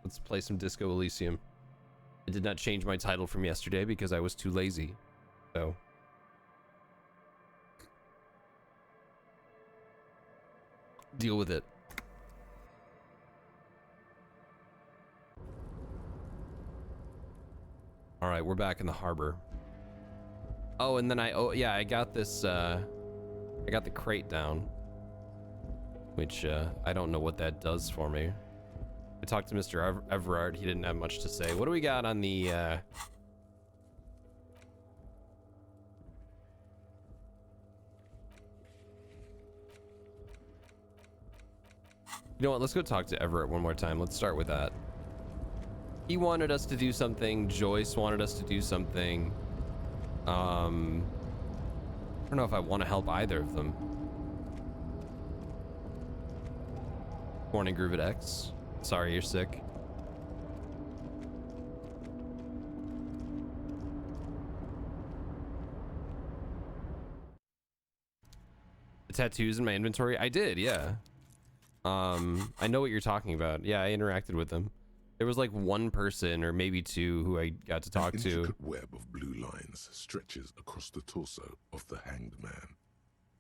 Let's play some Disco Elysium. I did not change my title from yesterday because I was too lazy. So. Deal with it. All right, we're back in the harbor. Oh, and then I got this, I got the crate down, which, I don't know what that does for me. I talked to Mr. Everard. He didn't have much to say. What do we got on the, You know what? Let's go talk to Everett one more time. Let's start with that. He wanted us to do something. Joyce wanted us to do something. I don't know if I want to help either of them. Morning, Groove at X. Sorry you're sick. The tattoos in my inventory? I did, yeah. I know what you're talking about. Yeah, I interacted with them. There was like one person or maybe two who I got to talk to. An intricate web of blue lines stretches across the torso of the hanged man,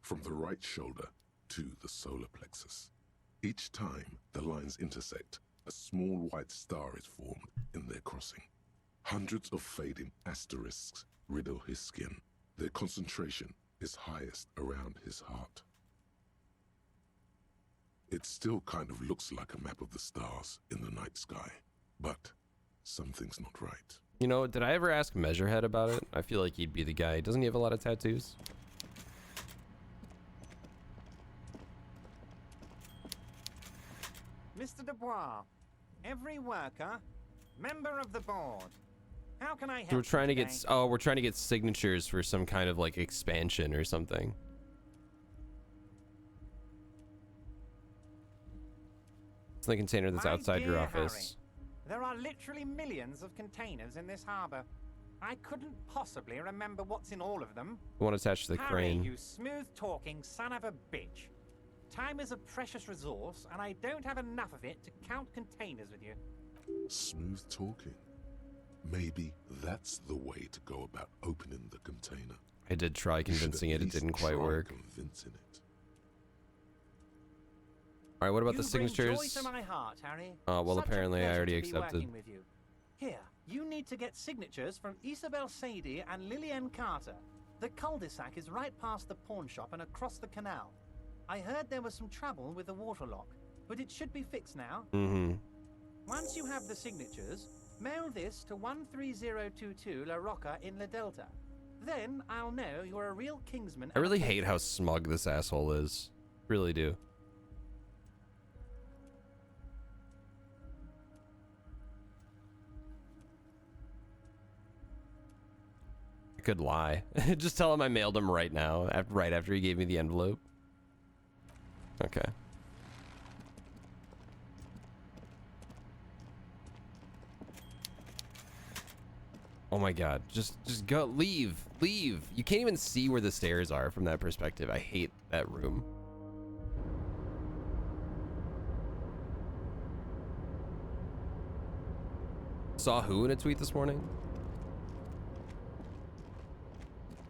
from the right shoulder to the solar plexus. Each time the lines intersect, a small white star is formed in their crossing. Hundreds of fading asterisks riddle his skin. Their concentration is highest around his heart. It still kind of looks like a map of the stars in the night sky, but something's not right. You know, did I ever ask Measurehead about it? I feel like he'd be the guy. Doesn't he have a lot of tattoos? Mr. Dubois, every worker, member of the board. How can I help? So we're trying to today? get, oh, we're trying to get signatures for some kind of like expansion or something. It's the container that's My outside your dear office. Harry, there are literally millions of containers in this harbor. I couldn't possibly remember what's in all of them. The one attached to the Harry, crane. you smooth-talking son of a bitch. Time is a precious resource, and I don't have enough of it to count containers with you. Smooth talking. Maybe that's the way to go about opening the container. I did try convincing it. It didn't quite work. Convincing it. All right, what about You the signatures? bring joy to my heart, Harry. Oh, well, Such a apparently I pleasure already to be accepted. working with you. Here, you need to get signatures from Isabel Sadie and Lillian Carter. The cul-de-sac is right past the pawn shop and across the canal. I heard there was some trouble with the water lock, but it should be fixed now. Mm-hmm. Once you have the signatures, mail this to 13022 La Rocca in La Delta. Then I'll know you're a real Kingsman. I really hate how smug this asshole is. Really do. I could lie. Just tell him I mailed him right now, right after he gave me the envelope. Okay. Oh my god, just go, leave. You can't even see where the stairs are from that perspective. I hate that room. Saw who in a tweet this morning?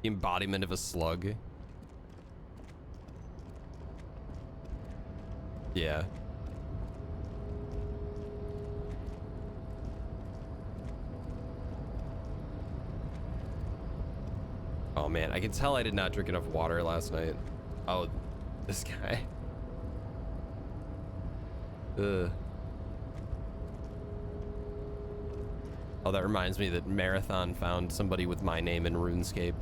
The embodiment of a slug. Yeah. Oh man, I can tell I did not drink enough water last night. Oh, this guy. Ugh. Oh, that reminds me that Marathon found somebody with my name in RuneScape.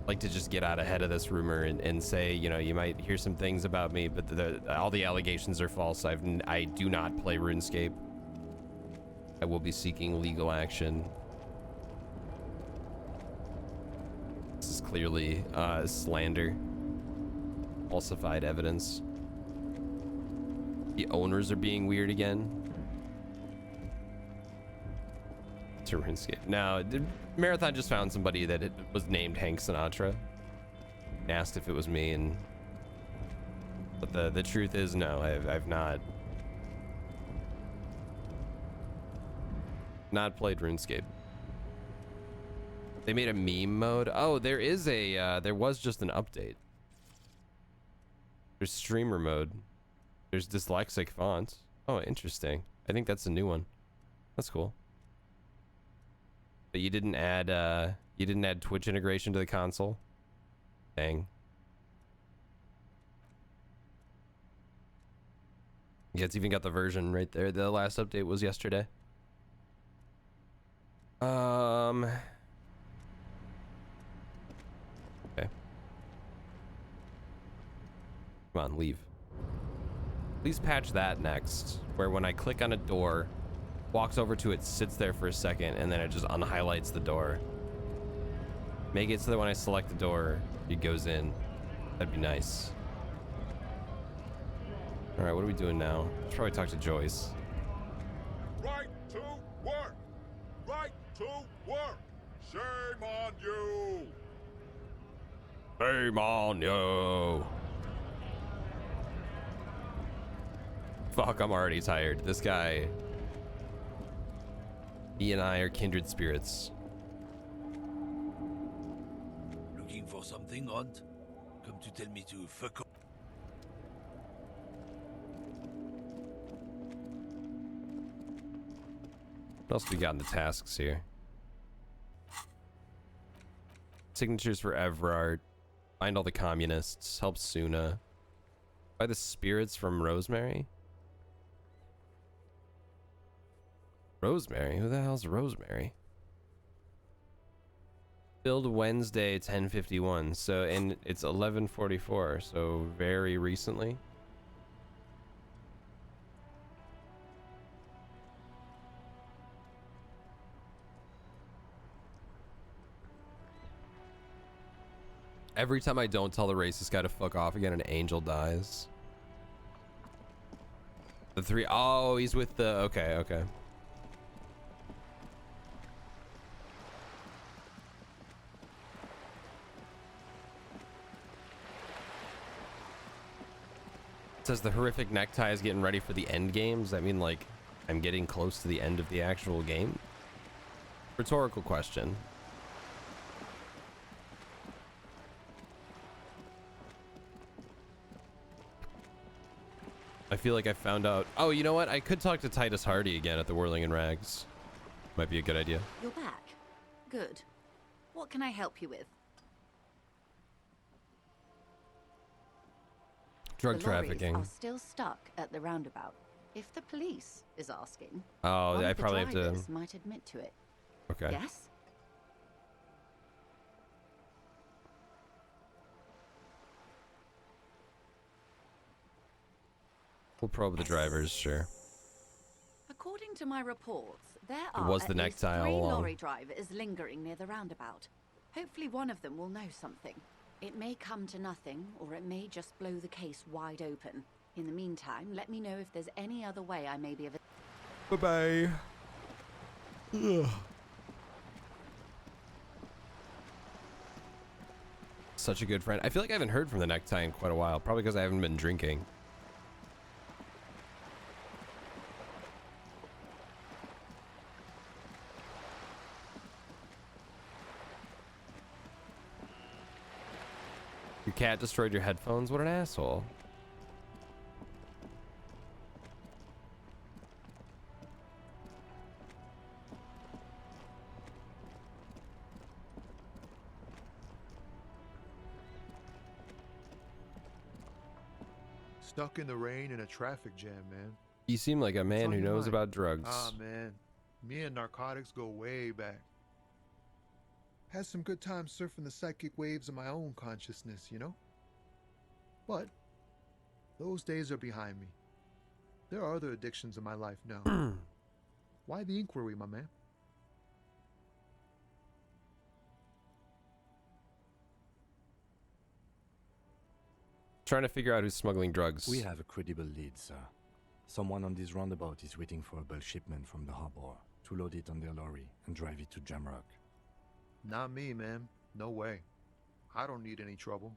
Like to just get out ahead of this rumor and say, you know, you might hear some things about me, but all the allegations are false. I do not play RuneScape. I will be seeking legal action. This is clearly slander. Falsified evidence. The owners are being weird again. To RuneScape. Now, Marathon just found somebody that was named Hank Sinatra. Asked if it was me, and but the truth is no, I've not. Not played RuneScape. They made a meme mode. Oh, there is a, there was just an update. There's streamer mode. There's dyslexic font. Oh, interesting. I think that's a new one. That's cool. But you didn't add Twitch integration to the console? Dang. Yeah, it's even got the version right there. The last update was yesterday. Okay. Come on, leave. Please patch that next, where when I click on a door, walks over to it, sits there for a second, and then it just unhighlights the door. Make it so that when I select the door, it goes in. That'd be nice. All right, what are we doing now? Should probably talk to Joyce. Right to work! Right to work! Shame on you! Shame on you. Fuck, I'm already tired. This guy, he and I are kindred spirits. Looking for something, Hunt? Come to tell me to fuck off. What else we got in the tasks here? Signatures for Everard. Find all the communists. Help Suna. Buy the spirits from Rosemary? Rosemary? Who the hell's Rosemary? Build Wednesday 10:51. So, and it's 11:44. So very recently. Every time I don't tell the racist guy to fuck off again, an angel dies. The three, oh, he's with the, okay, okay. It says the horrific necktie is getting ready for the end game. Does that mean like I'm getting close to the end of the actual game? Rhetorical question. I feel like I found out. Oh, you know what? I could talk to Titus Hardy again at the Whirling in Rags. Might be a good idea. You're back. Good. What can I help you with? Drug the lorries trafficking. are still stuck at the roundabout. If the police is asking, Oh, one I of the probably have to. drivers might admit to it. Okay. Yes? We'll probe the drivers, sure. According to my reports, there It are was at the least necktie all 3 along. lorry drivers lingering near the roundabout. Hopefully one of them will know something. It may come to nothing, or it may just blow the case wide open. In the meantime, let me know if there's any other way I may be of... Bye-bye. Such a good friend. I feel like I haven't heard from the necktie in quite a while. Probably because I haven't been drinking. Your cat destroyed your headphones? What an asshole. Stuck in the rain in a traffic jam, man. You seem like a man on who your knows mind? about drugs. Ah, man. Me and narcotics go way back. Had some good times surfing the psychic waves of my own consciousness, you know? But those days are behind me. There are other addictions in my life now. Why the inquiry, my man? Trying to figure out who's smuggling drugs. We have a credible lead, sir. Someone on this roundabout is waiting for a bulk shipment from the harbor to load it on their lorry and drive it to Jamrock. Not me, man. No way. I don't need any trouble.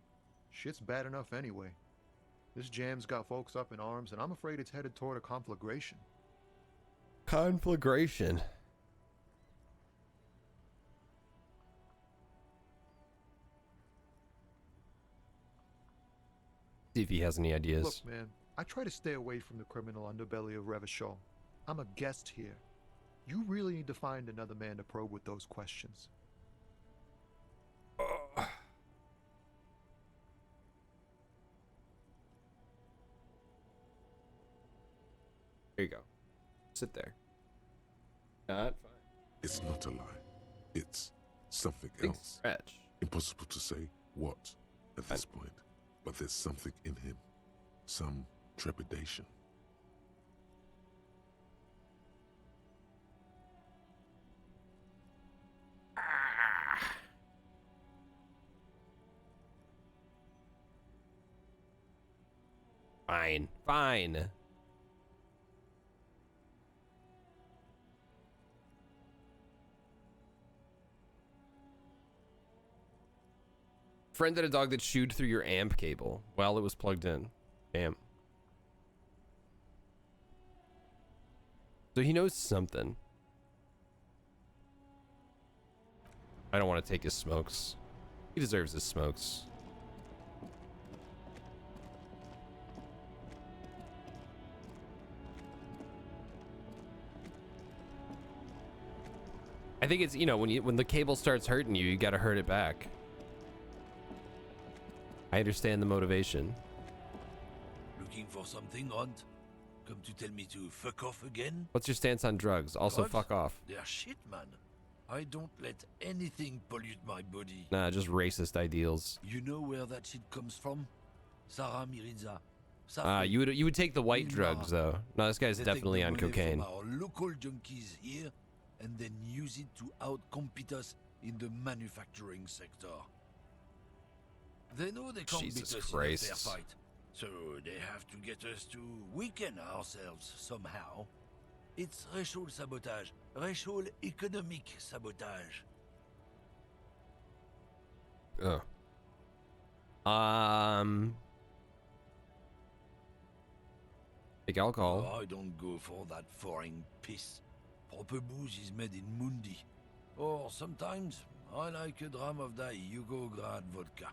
Shit's bad enough anyway. This jam's got folks up in arms, and I'm afraid it's headed toward a conflagration. Conflagration. See if he has any ideas. Look, man, I try to stay away from the criminal underbelly of Revachol. I'm a guest here. You really need to find another man to probe with those questions. There you go. Sit there. Not fine. It's not a lie. It's something Big else. stretch. Impossible to say what at this point, but there's something in him. Some trepidation. Fine. Fine. Friend had a dog that chewed through your amp cable while it was plugged in. Damn. So he knows something. I don't want to take his smokes. He deserves his smokes. I think it's, you know, when the cable starts hurting you, you gotta hurt it back. I understand the motivation. Looking for something, Hunt? Come to tell me to fuck off again? What's your stance on drugs? Also, Drugs? fuck off. They're shit, man. I don't let anything pollute my body. Nah, just racist ideals. You know where that shit comes from? Sarah Mirinza. You would take the white drugs though. No, this guy's They take definitely the on money cocaine. from our local junkies here and then use it to outcompete us in the manufacturing sector. They know they can't Jesus beat us Christ. in a fair fight, so they have to get us to weaken ourselves somehow. It's racial sabotage, racial economic sabotage. Ugh. Take alcohol. Oh, I don't go for that foreign piss. Proper booze is made in Mundi. Or sometimes I like a dram of that Yugograd vodka.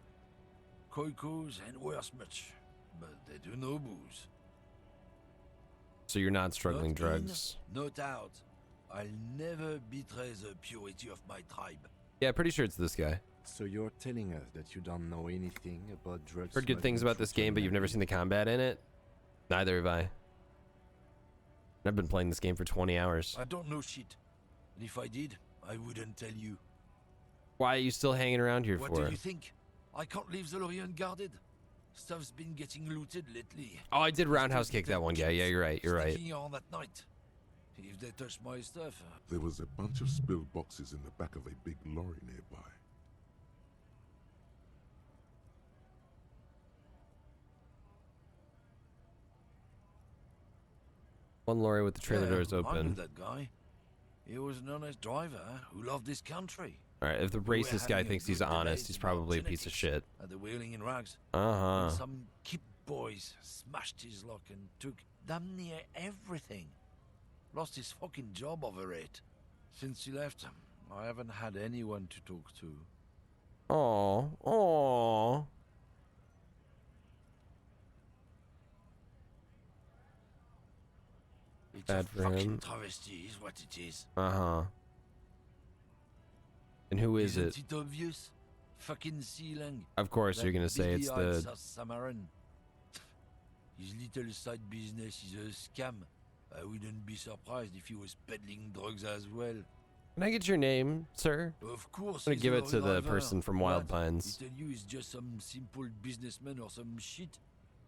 Koikos and worse much, but they do no booze. So you're not struggling Not drugs. in, not out. I'll never betray the purity of my tribe. Yeah, pretty sure it's this guy. So you're telling us that you don't know anything about drugs? Heard good things smuggling about this through game, but you've never Germany? seen the combat in it? Neither have I. I've been playing this game for 20 hours. I don't know shit. And if I did, I wouldn't tell you. Why are you still hanging around here What for? do you think? I can't leave the lorry unguarded. Stuff's been getting looted lately. Oh, I did roundhouse kick that one guy. Yeah, you're right. You're right. Sneaking on at night. If they touch my stuff, There was a bunch of spilled boxes in the back of a big lorry nearby. One lorry with the trailer doors I knew open. that guy. He was an honest driver who loved this country. All right, if the We were racist guy having a thinks he's good honest, debate he's about probably a piece of genetics shit. At the Wheeling in Rags. Uh-huh. And some kip boys smashed his lock and took damn near everything. Lost his fucking job over it. Since he left, I haven't had anyone to talk to. Oh, oh. It's Bad a for fucking him. travesty is what it is. Uh-huh. And who is Isn't it? it obvious? Fucking Sealang. Of course, That you're gonna say it's beady-eyed the... South Samaran. His little side business is a scam. I wouldn't be surprised if he was peddling drugs as well. Can I get your name, sir? Of course. I'm gonna he's give a it to the driver. person from Wild What? Pines. He tell you he's just some simple businessman or some shit.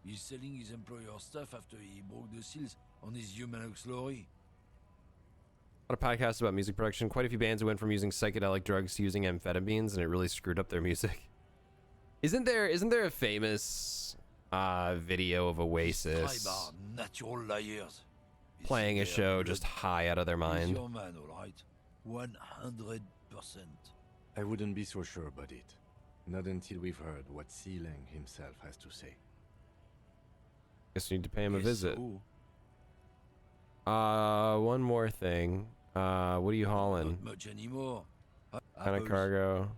He's selling his employer stuff after he broke the seals on his Humanox lorry. A lot of podcasts about music production. Quite a few bands went from using psychedelic drugs to using amphetamines, and it really screwed up their music. Isn't there a famous video of His Oasis tribe are natural liars. It's playing a their show blood. just high out of their He's mind? your man, all right. 100%. I wouldn't be so sure about it. Not until we've heard what Sealang himself has to say. Guess you need to pay him a Guess visit. so. One more thing. What are you hauling? Not much anymore. Kind of Apples, cargo.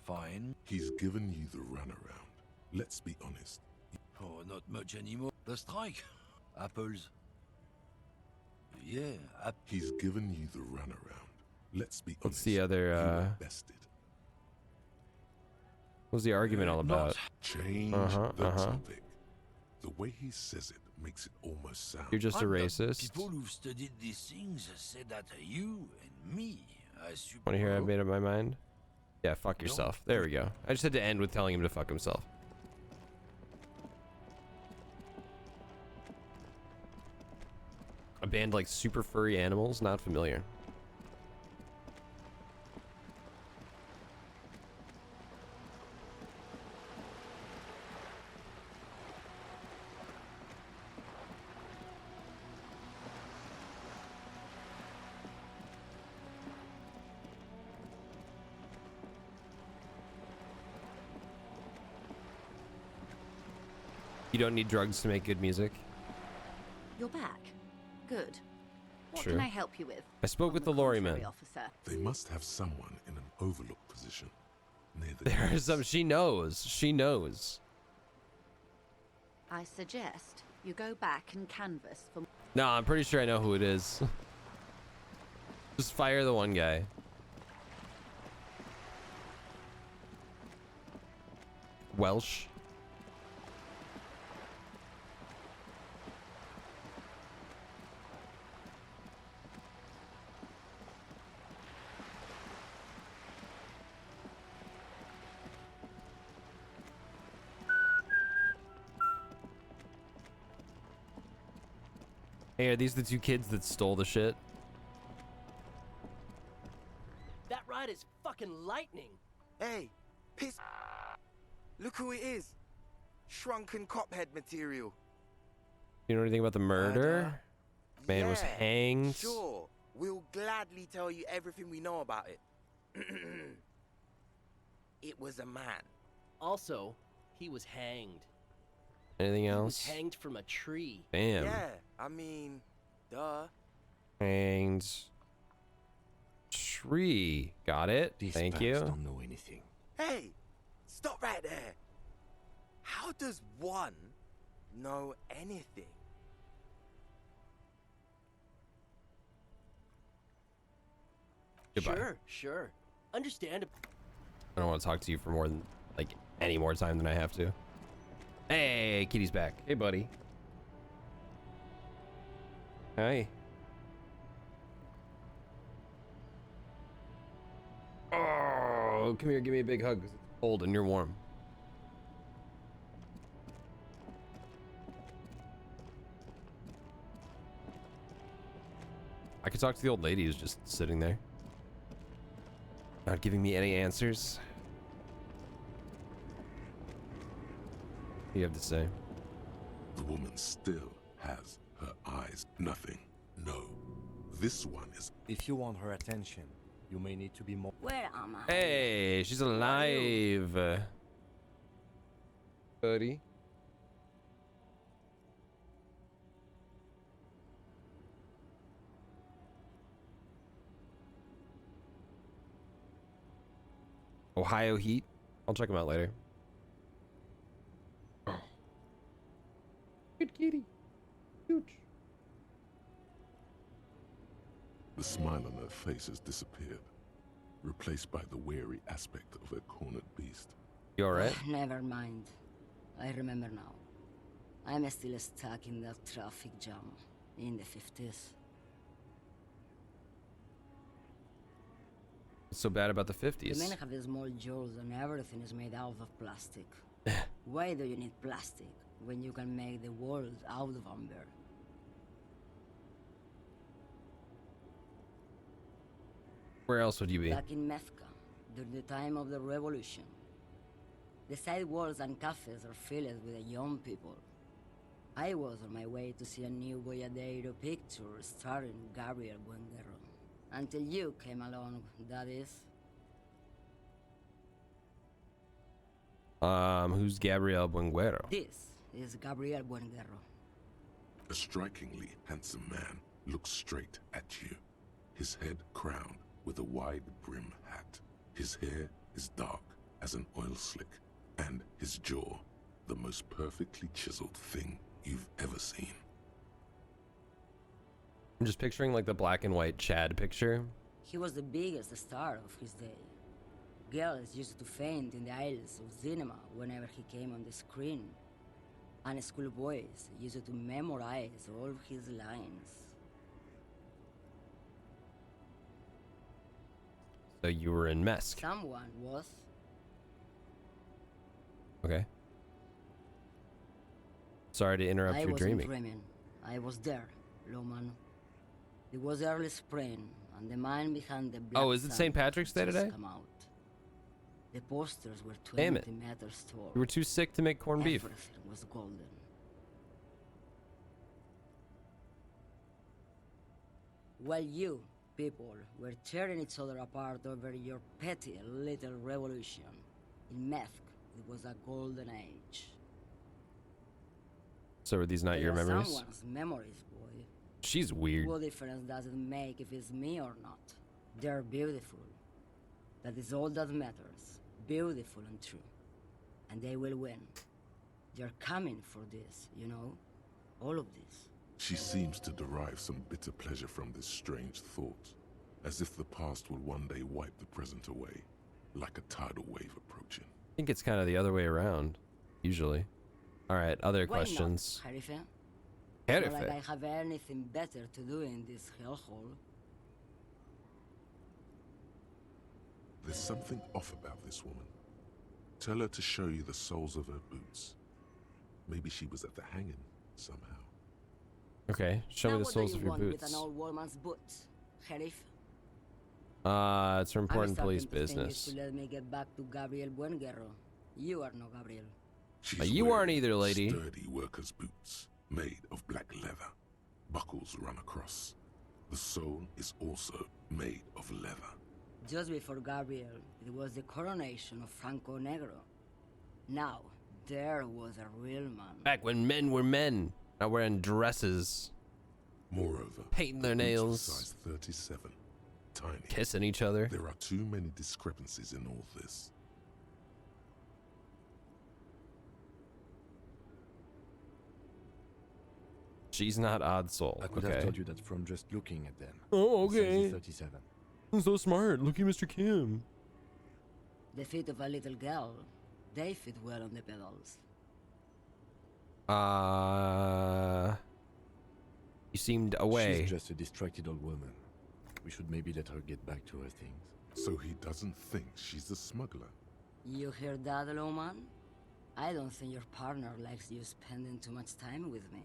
Fine. He's given you the runaround. Let's be honest. Oh, not much anymore. The strike. Apples. Yeah, He's given you the runaround. Let's be honest. What's the other, you were bested. What's the argument all about? Change the topic. The way he says it makes it almost sound. You're just a racist. People who've studied these things say that you and me, I suppose. Want to hear I made up my mind? Yeah, fuck yourself. There we go. I just had to end with telling him to fuck himself. A band like Super Furry Animals? Not familiar. You don't need drugs to make good music. You're back. Good. What True. can I help you with? I spoke On with the lorry man. officer. They must have someone in an overlooked position near the There gates. is some. She knows. She knows. I suggest you go back and canvass for. No, I'm pretty sure I know who it is. Just fire the one guy. Welsh. Hey, are these the two kids that stole the shit? That ride is fucking lightning. Hey, piss. Look who it is. Shrunken cophead material. You know anything about the murder? Man was Yeah, hanged. Sure. We'll gladly tell you everything we know about it. It was a man. Also, he was hanged. Anything He was else? hanged from a tree. Bam. Yeah, I mean, duh. Hanged. Tree. Got it. These Thank punks you. don't know anything. Hey, stop right there. How does one know anything? Goodbye. Sure. Understand. I don't want to talk to you for more than, like, any more time than I have to. Hey, Kitty's back. Hey, buddy. Hi. Oh, come here, give me a big hug, 'cause it's cold and you're warm. I could talk to the old lady who's just sitting there. Not giving me any answers. What do you have to say? The woman still has her eyes. Nothing. No. This one is. If you want her attention, you may need to be more. Where am I? Hey, she's alive. Buddy. Ohio Heat. I'll check them out later. Oh. Good kitty. Huge. The smile on her face has disappeared, replaced by the wary aspect of a cornered beast. You alright? Never mind. I remember now. I'm still stuck in that traffic jam in the 50s. What's so bad about the The 50s? men have these small jaws and everything is made out of plastic. Why do you need plastic when you can make the world out of amber? Where else would you be? Back in Mecca, during the time of the revolution. The sidewalks and cafes are filled with young people. I was on my way to see a new Boyadero picture starring Gabriel Buenguerro. Until you came along, that is. Who's Gabriel Buenguerro? This is Gabriel Buenguerro. A strikingly handsome man looks straight at you, his head crowned with a wide brim hat. His hair is dark as an oil slick, and his jaw the most perfectly chiseled thing you've ever seen. I'm just picturing like the black and white Chad picture. He was the biggest star of his day. Girls used to faint in the aisles of cinema whenever he came on the screen. And schoolboys used to memorize all his lines. So you were in Mesk. Someone was. Okay. Sorry to interrupt I your wasn't dreaming. dreaming. I was there, Loman. It was early spring, and the man behind the black Oh, is it sun St. Patrick's Day had just today? come out. The posters were Damn 20 it. meters tall. You were too sick to make corned beef. Everything was golden. While you, people, were tearing each other apart over your petty little revolution, in Meth, it was a golden age. So are these not They your are memories? Someone's memories, boy. She's weird. What difference does it make if it's me or not? They're beautiful. That is all that matters. Beautiful and true. And they will win. They're coming for this, you know? All of this. She seems to derive some bitter pleasure from this strange thought, as if the past will one day wipe the present away, like a tidal wave approaching. I think it's kind of the other way around, usually. All right, other Why questions. not, Sheriff? Sheriff? Not like I have anything better to do in this hellhole. There's something off about this woman. Tell her to show you the soles of her boots. Maybe she was at the hanging somehow. Okay, show me the soles of your What do you want boots. with an old woman's boots, Sheriff? It's for important I'm police starting to think you business. should let me get back to Gabriel Buenguerro. You are no Gabriel. She's You wearing aren't either, lady. Sturdy workers' boots, made of black leather. Buckles run across. The sole is also made of leather. Just before Gabriel, it was the coronation of Franco Negro. Now, there was a real man. Back when men were men, not wearing dresses, Moreover, painting their the boots are nails, size 37, tiny. kissing each other. There are too many discrepancies in all this. She's not odd soul. I could okay. have told you that from just looking at them. Oh, The size is okay. 37. So smart. Look at Mr. Kim. The feet of a little girl, they fit well on the pedals. You seemed away. She's just a distracted old woman. We should maybe let her get back to her things. So he doesn't think she's a smuggler. You hear that, Loman? I don't think your partner likes you spending too much time with me.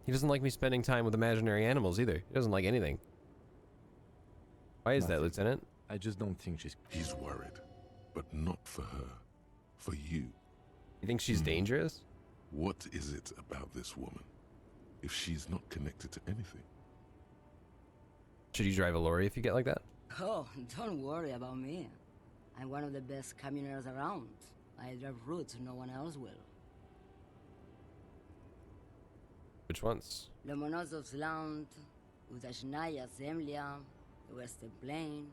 He doesn't like me spending time with imaginary animals either. He doesn't like anything. Why is that, Nothing. Lieutenant? I just don't think she's... He's worried, but not for her. For you. You think she's dangerous? What is it about this woman? If she's not connected to anything? Should you drive a lorry if you get like that? Oh, don't worry about me. I'm one of the best camioners around. I drive routes no one else will. Which ones? Lomonosov's Land, Udashnaya Zemlya, the Western Plain.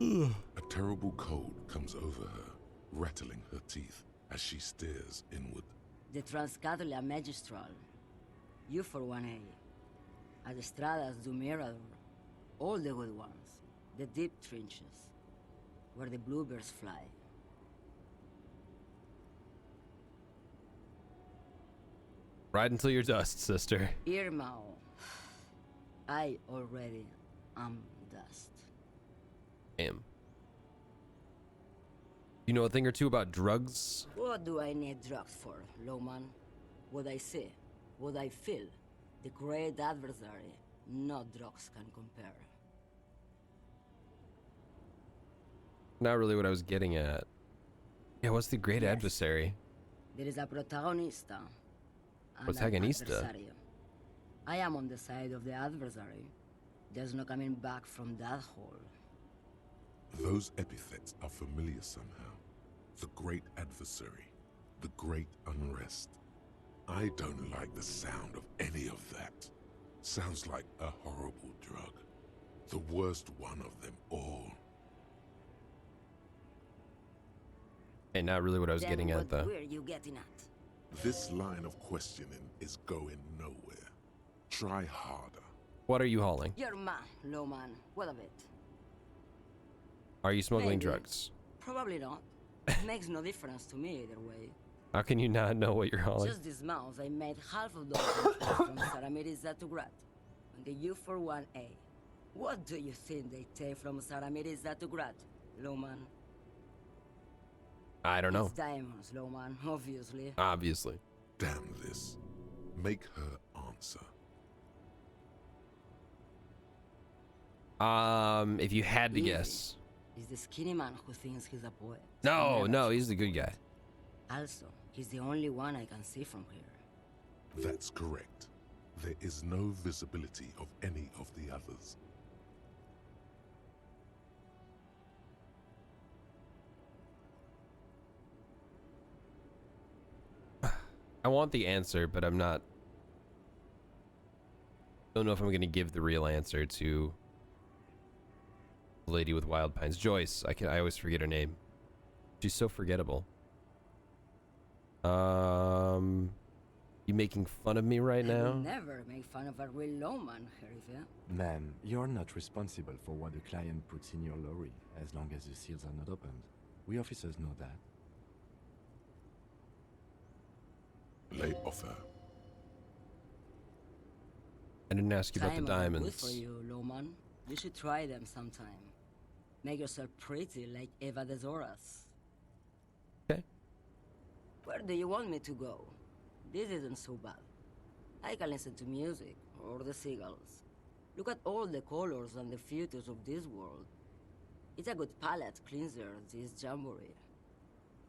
A terrible cold comes over her, rattling her teeth as she stares inward. The Transcatolia Magistral. You for 1A. Adestradas do Mirador. All the good ones. The deep trenches. Where the bluebirds fly. Ride until you're dust, sister. Irmao. I already am dust. Damn. You know a thing or two about drugs? What do I need drugs for, Lowman? What I see, what I feel. The great adversary. No drugs can compare. Not really what I was getting at. Yeah, what's the great Yes. adversary? There is a protagonista. And an Protagonista? adversario. I am on the side of the adversary. There's no coming back from that hole. Those epithets are familiar somehow. The great adversary. The great unrest. I don't like the sound of any of that. Sounds like a horrible drug. The worst one of them all. Hey, not really what I was Then getting at, what though. were you getting at? This line of questioning is going nowhere. Try harder. What are you hauling? Your man, low man. What of it? Are you smuggling Maybe. drugs? Probably not. Makes no difference to me either way. How can you not know what you're hauling? Just this month, I made half of those from Saramiris to Grad on the U41A. What do you think they take from Saramiris to Grad, Lowman? I don't know. It's diamonds, Lowman, obviously. Obviously. Damn this. Make her answer. If you had to Easy. guess. He's the skinny man who thinks he's a poet. No, Never. no, he's the good guy. Also, he's the only one I can see from here. That's correct. There is no visibility of any of the others. I want the answer, but I'm not. Don't know if I'm gonna give the real answer to the lady with wild pines. Joyce. I always forget her name. She's so forgettable. You making fun of me right I now? will never make fun of a real lowman, Sheriff. Ma'am, you're not responsible for what the client puts in your lorry, as long as the seals are not opened. We officers know that. Lay off her. I didn't ask you about the Diamonds are good diamonds. for you, lowman. You should try them sometime. Make yourself pretty like Eva de Zoras. Okay. Where do you want me to go? This isn't so bad. I can listen to music, or the seagulls. Look at all the colors and the futures of this world. It's a good palate cleanser, this jamboree.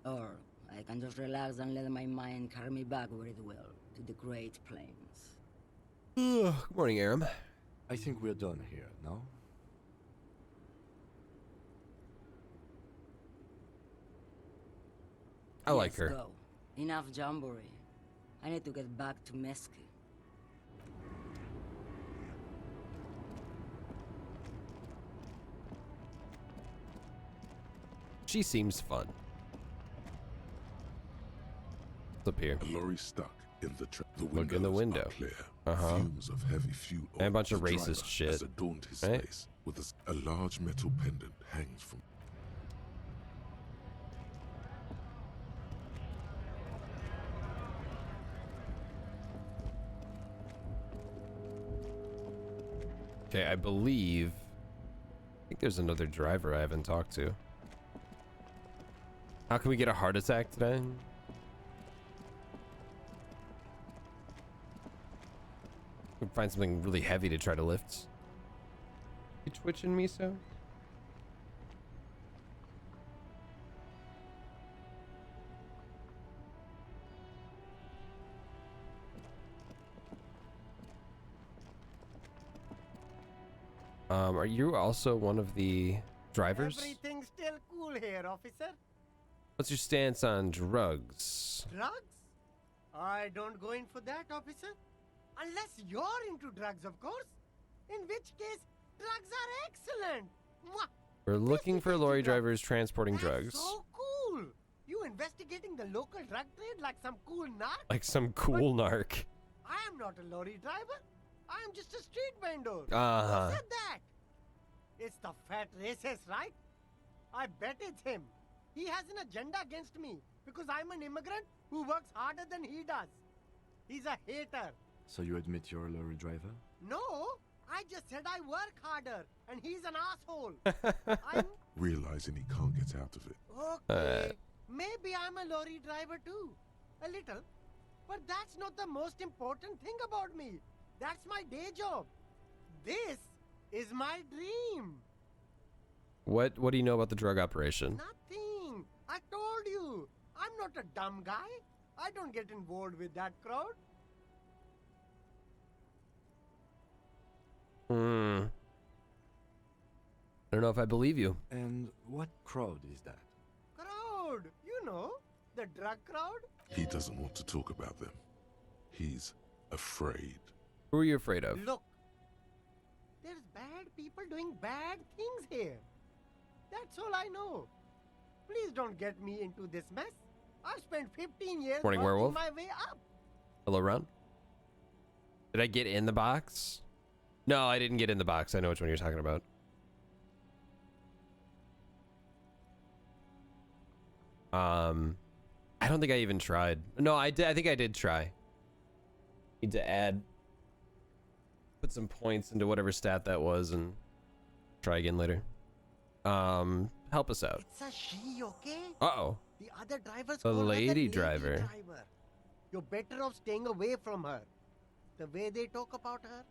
Or I can just relax and let my mind carry me back where it will, to the Great Plains. Good morning, Aram. I think we're done here, no? I like Let's her. Go. Enough jamboree. I need to get back to Mesky. She seems fun. What's up here? A lorry stuck in the trap. The Look in the windows window. are clear. Uh-huh. Fumes of heavy fuel. And a bunch of The racist driver shit, has adorned his right? face with a large metal pendant hangs from. Okay, I think there's another driver I haven't talked to. How can we get a heart attack today? We can find something really heavy to try to lift. You twitching, Miso? Are you also one of the drivers? Everything's still cool here, officer. What's your stance on drugs? Drugs? I don't go in for that, officer. Unless you're into drugs, of course. In which case, drugs are excellent. Mwah! We're looking for lorry drugs. drivers transporting That's drugs. so cool. You investigating the local drug trade like some cool narc? Like some cool narc. I am not a lorry driver. I am just a street vendor. Uh-huh. Who said that? It's the fat racist, right? I bet it's him. He has an agenda against me because I'm an immigrant who works harder than he does. He's a hater. So you admit you're a lorry driver? No, I just said I work harder and he's an asshole. I'm Realizing he can't get out of it. okay. Maybe I'm a lorry driver too. A little. But that's not the most important thing about me. That's my day job. This is my dream. What do you know about the drug operation? Nothing. I told you. I'm not a dumb guy. I don't get involved with that crowd. I don't know if I believe you. And what crowd is that? Crowd. You know, the drug crowd. He doesn't want to talk about them. He's afraid. Who are you afraid of? Look. There's bad people doing bad things here. That's all I know. Please don't get me into this mess. I've spent 15 years Morning, working werewolf. my way up. Hello, Ron. Did I get in the box? No, I didn't get in the box. I know which one you're talking about. I don't think I even tried. No, I did. I think I did try. Need to put some points into whatever stat that was and try again later. Help us out. It's a she, okay? Uh-oh. The other drivers The call her lady driver. You're better off staying away from her. The way they talk about her,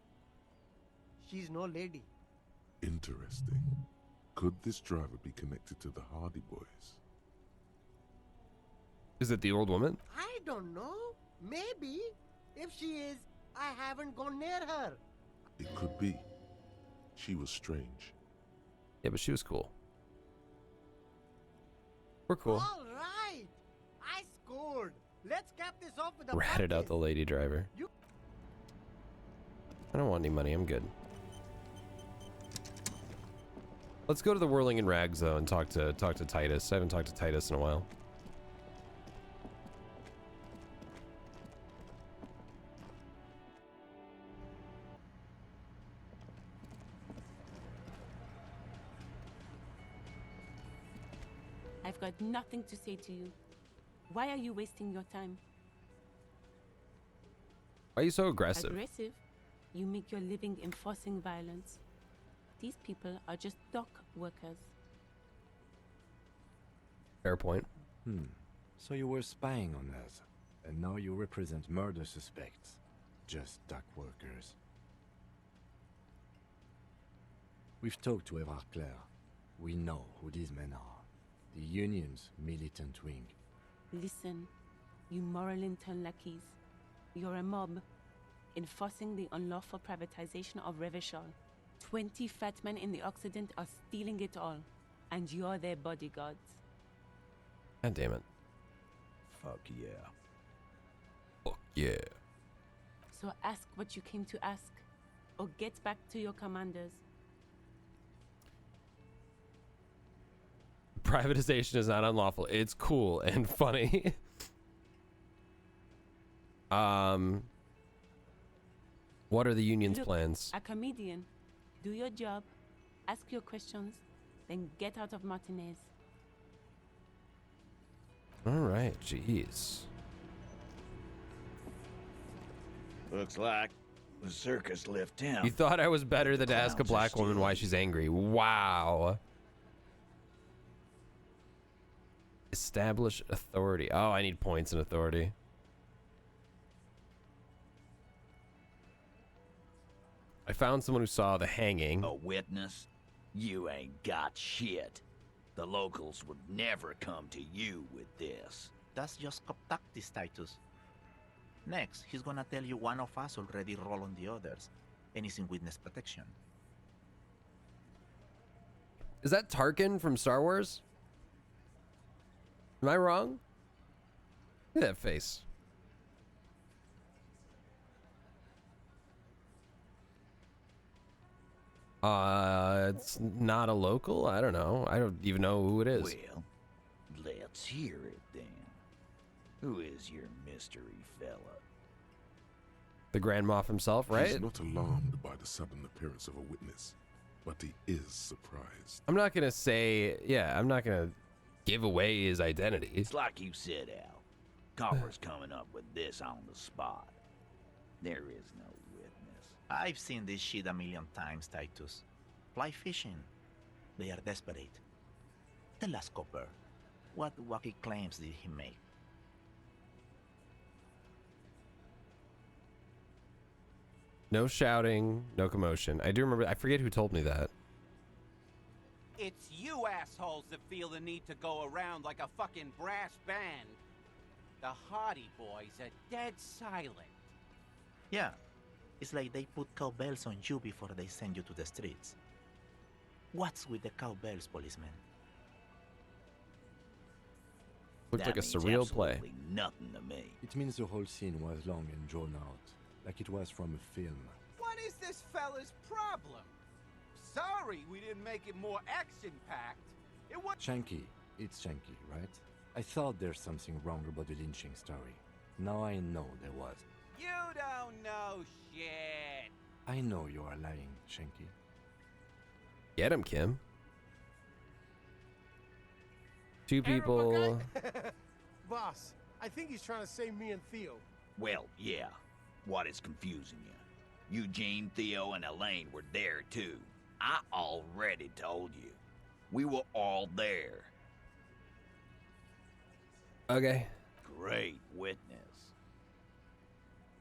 she's no lady. Interesting. Could this driver be connected to the Hardy Boys? Is it the old woman? I don't know. Maybe. If she is, I haven't gone near her. It could be. She was strange. Yeah, but she was cool. We're cool. All right. I scored. Let's cap this off with a Ratted out practice. the lady driver. I don't want any money. I'm good. Let's go to the Whirling in Rags though and talk to Titus. I haven't talked to Titus in a while. I've got nothing to say to you. Why are you wasting your time? Why are you so aggressive? Aggressive? You make your living enforcing violence. These people are just dock workers. Fair point. So you were spying on us, and now you represent murder suspects. Just dock workers. We've talked to Evrard Claire. We know who these men are. The Union's militant wing. Listen, you moral intern lackeys. You're a mob, enforcing the unlawful privatization of Revachol. 20 fat men in the Occident are stealing it all, and you're their bodyguards. God damn it. Fuck yeah. Fuck yeah. So ask what you came to ask, or get back to your commanders. Privatization is not unlawful. It's cool and funny. What are the Union's Look, plans? A comedian. Do your job, ask your questions, then get out of Martinez. All right, jeez. Looks like the circus left town. You thought I was better than to ask a black woman why she's angry. Wow. Establish authority. Oh, I need points in authority. I found someone who saw the hanging. A witness? You ain't got shit. The locals would never come to you with this. That's just cop tactics, Titus. Next, he's gonna tell you one of us already rolled on the others, and is in witness protection. Is that Tarkin from Star Wars? Am I wrong? Look at that face. It's not a local? I don't know. I don't even know who it is. Well, let's hear it then. Who is your mystery fella? The Grand Moff himself, right? He's not alarmed by the sudden appearance of a witness, but he is surprised. I'm not gonna say, yeah, I'm not gonna give away his identity. It's like you said, Al. Copper's coming up with this on the spot. There is no witness. I've seen this shit a million times, Titus. Fly fishing. They are desperate. Tell us, Copper, what wacky claims did he make? No shouting, no commotion. I do remember, I forget who told me that. It's you assholes that feel the need to go around like a fucking brass band. The Hardy Boys are dead silent. Yeah, it's like they put cowbells on you before they send you to the streets. What's with the cowbells, policeman? Looked That like a means surreal play. absolutely nothing to me. It means the whole scene was long and drawn out, like it was from a film. What is this fella's problem? Sorry we didn't make it more action-packed. It was... Shanky, it's Shanky, right? I thought there's something wrong about the lynching story. Now I know there was. You don't know shit. I know you are lying, Shanky. Get him, Kim. Two people. Boss, I think he's trying to save me and Theo. Well, yeah. What is confusing you? Eugene, Theo, and Elaine were there too. I already told you. We were all there. Okay. Great witness.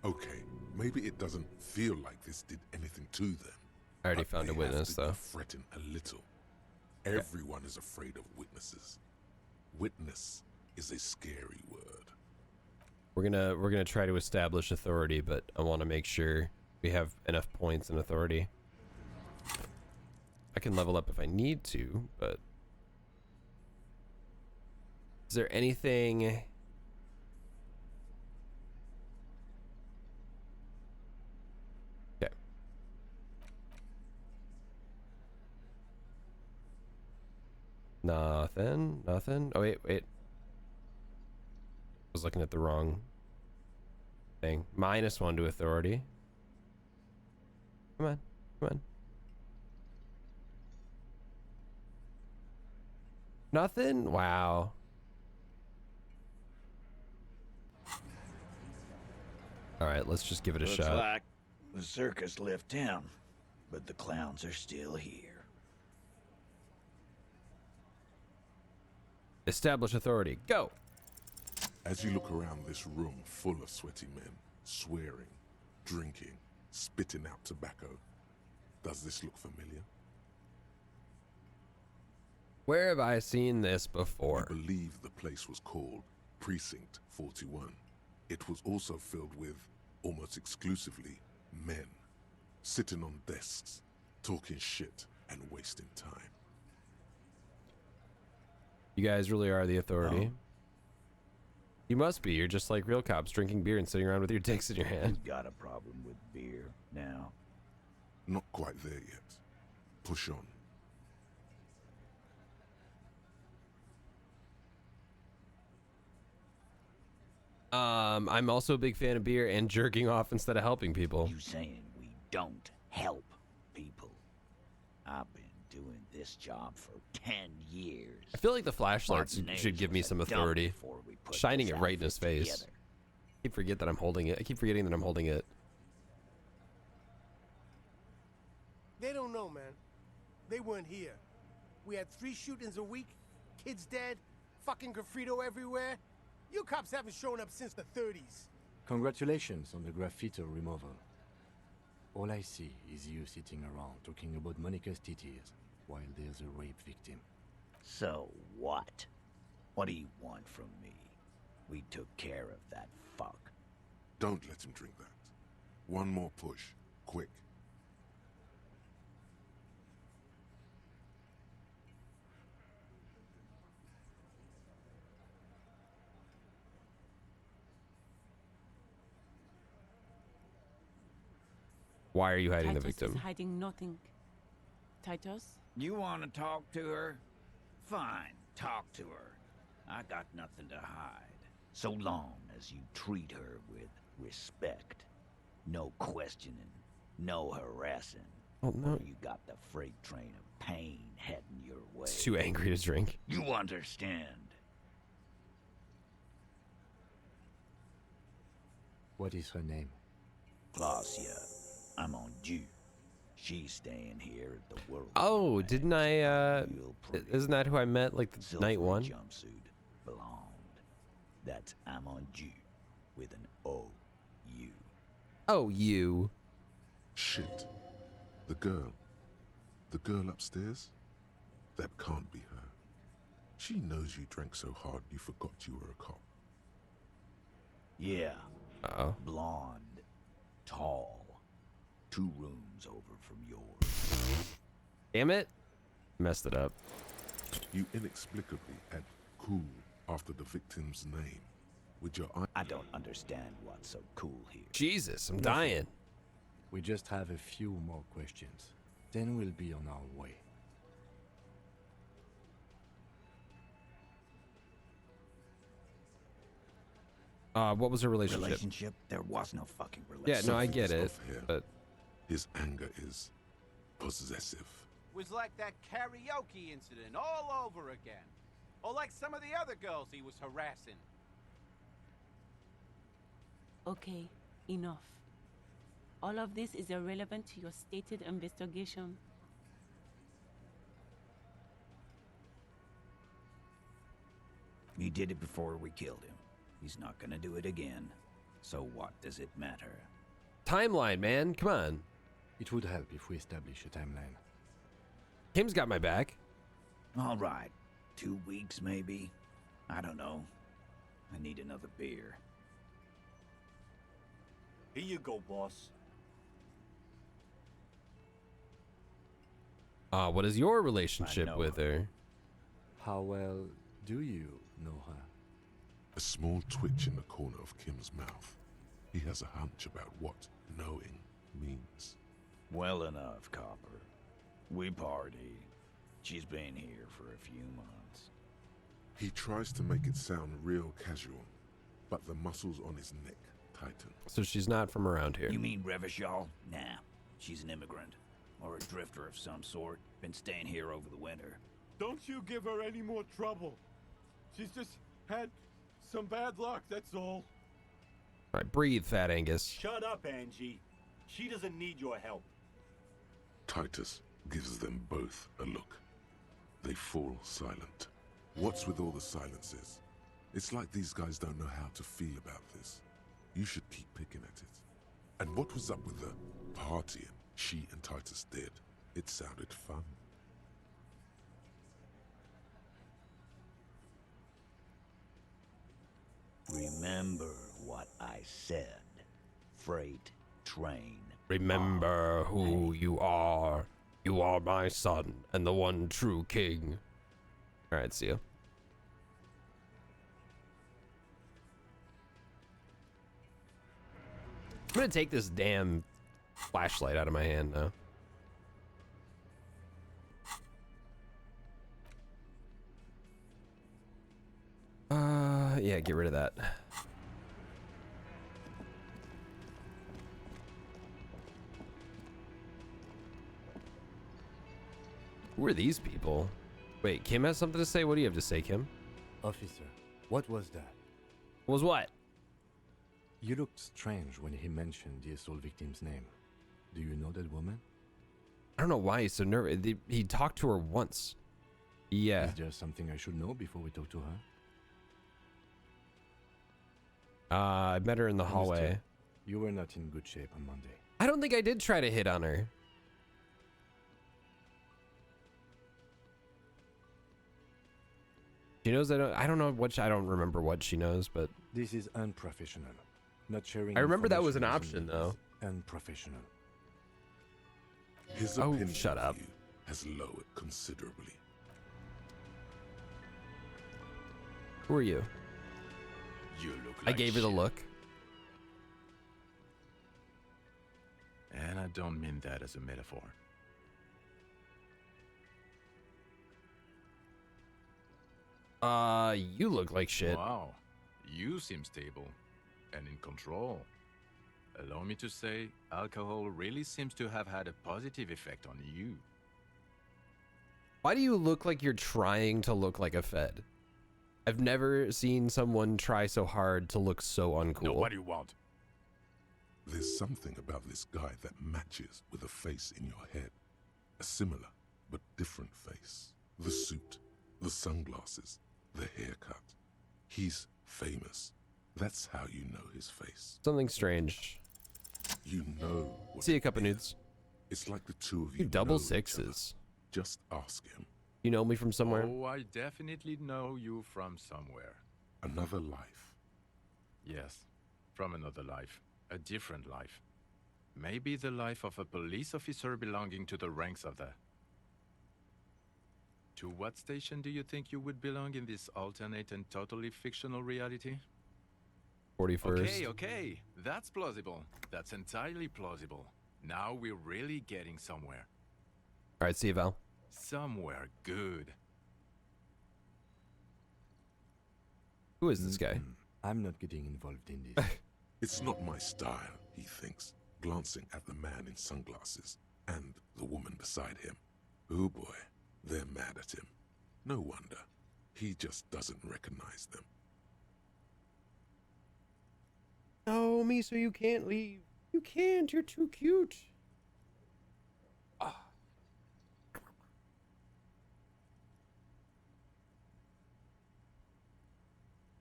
Okay, maybe it doesn't feel like this did anything to them. I already but found a they witness, have to though. Fretting a little. Everyone is afraid of witnesses. Witness is a scary word. We're gonna try to establish authority, but I want to make sure we have enough points and authority. I can level up if I need to, but is there anything? Okay. Nothing. Oh wait. I was looking at the wrong thing. -1 to authority. Come on. Nothing? Wow. Alright, let's just give it a Looks shot. like the circus left town, but the clowns are still here. Establish authority. Go! As you look around this room full of sweaty men, swearing, drinking, spitting out tobacco, does this look familiar? Where have I seen this before? I believe the place was called Precinct 41. It was also filled with, almost exclusively, men, sitting on desks, talking shit and wasting time. You guys really are the authority. You must be. You're just like real cops, drinking beer and sitting around with your dicks in your hand. Who's got a problem with beer now? Not quite there yet. Push on. I'm also a big fan of beer and jerking off instead of helping people. You saying we don't help people? I've been doing this job for 10 years. I feel like the flashlights Martinez should give me was a some dump authority. before we put Shining this it right in his outfit face. together. I keep forgetting that I'm holding it. They don't know, man. They weren't here. We had 3 shootings a week, kids dead, fucking graffito everywhere. You cops haven't shown up since the 30s. Congratulations on the graffiti removal. All I see is you sitting around talking about Monica's titties while there's a rape victim. So what? What do you want from me? We took care of that fuck. Don't let him drink that. One more push, quick. Why are you hiding the Titus victim? is hiding nothing. Titus? You want to talk to her? Fine, talk to her. I got nothing to hide. So long as you treat her with respect. No questioning, no harassing. Oh no. Or you got the freight train of pain heading your way. It's too angry to drink. You understand? What is her name? Glacia. I'm on due. She's staying here at the World. Oh, didn't I, isn't that who I met, like, the night one? Jumpsuit, blonde. That's I'm on due with an O-U. Oh, you. Shit. The girl upstairs? That can't be her. She knows you drank so hard you forgot you were a cop. Yeah. Uh-oh. Blonde. Tall. 2 rooms over from yours. Damn it. Messed it up. You inexplicably add cool after the victim's name. With your eye. I don't understand what's so cool here. Jesus, I'm dying. We just have a few more questions. Then we'll be on our way. What was her relationship? Relationship? There was no fucking relationship. Yeah, no, I get it, Something's off here. but His anger is possessive. Was like that karaoke incident all over again. Or like some of the other girls he was harassing. Okay, enough. All of this is irrelevant to your stated investigation. He did it before we killed him. He's not gonna do it again. So what does it matter? timeline, man. Come on. It would help if we establish a timeline. Kim's got my back. All right. 2 weeks, maybe? I don't know. I need another beer. Here you go, boss. What is your relationship with her? How well do you know her? A small twitch in the corner of Kim's mouth. He has a hunch about what knowing means. Well enough, Copper. We party. She's been here for a few months. He tries to make it sound real casual, but the muscles on his neck tighten. So she's not from around here. You mean Revachol? Nah. She's an immigrant. Or a drifter of some sort. Been staying here over the winter. Don't you give her any more trouble. She's just had some bad luck, that's all. All right, breathe, Fat Angus. Shut up, Angie. She doesn't need your help. Titus gives them both a look. They fall silent. What's with all the silences? It's like these guys don't know how to feel about this. You should keep picking at it. And what was up with the partying she and Titus did? It sounded fun. Remember what I said. Freight train. Remember who you are. You are my son and the one true king. All right, see ya. I'm gonna take this damn flashlight out of my hand now. Yeah, get rid of that. Who are these people? Wait, Kim has something to say? What do you have to say, Kim? Officer, what was that? Was what? You looked strange when he mentioned the assault victim's name. Do you know that woman? I don't know why he's so nervous. He talked to her once. Yeah. Is there something I should know before we talk to her? I met her in the hallway. Understood. You were not in good shape on Monday. I don't think I did try to hit on her. She knows I don't know what I don't remember what she knows, but This is unprofessional. Not sharing. I remember that was an information option is though. Unprofessional. His Oh, opinion shut of up. you has lowered considerably. Who are you? You look I like gave her the shit. look. And I don't mean that as a metaphor. You look like shit. Wow, you seem stable and in control. Allow me to say, alcohol really seems to have had a positive effect on you. Why do you look like you're trying to look like a Fed? I've never seen someone try so hard to look so uncool. No, what do you want? There's something about this guy that matches with a face in your head. A similar but different face. The suit, the sunglasses, the haircut. He's famous. That's how you know his face. Something strange. You know what See a it couple is. nudes. It's like the two of You you double know each other. sixes. Just ask him. You know me from somewhere? Oh, I definitely know you from somewhere. Another life. Yes, from another life. A different life. Maybe the life of a police officer belonging to the ranks of the... To what station do you think you would belong in this alternate and totally fictional reality? 41st. Okay, that's plausible. That's entirely plausible. Now we're really getting somewhere. All right, see you, Val. Somewhere good. Who is this guy? I'm not getting involved in this. It's not my style, he thinks, glancing at the man in sunglasses and the woman beside him. Oh boy, they're mad at him. No wonder. He just doesn't recognize them. No, Miso, you can't leave. You can't. You're too cute. Ah.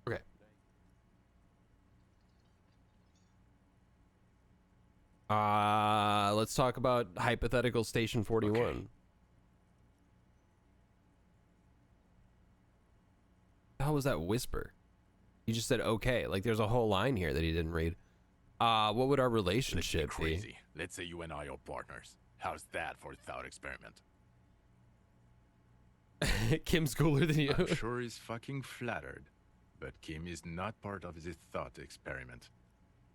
Okay. Let's talk about hypothetical Station 41. Okay. How was that whisper? You just said okay. Like there's a whole line here that he didn't read. What would our relationship Let's be crazy. Let's say you and I are partners. How's that for a thought experiment? Kim's cooler than you. I'm sure he's fucking flattered. But Kim is not part of the thought experiment.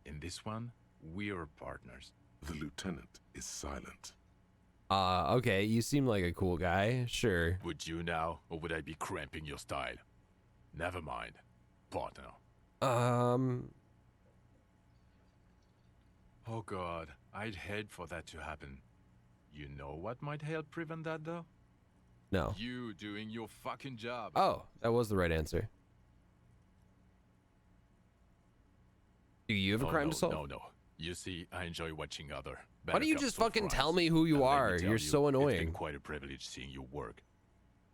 In this one, we're partners. The lieutenant is silent. Okay, you seem like a cool guy. Sure. Would you now, or would I be cramping your style? Never mind. Partner. Oh god, I'd hate for that to happen. You know what might help prevent that though? No. You doing your fucking job. Oh, that was the right answer. Do you have a crime to solve? No. You see, I enjoy watching other. Why don't you just fucking tell me who you are? You're so annoying. It's been quite a privilege seeing you work.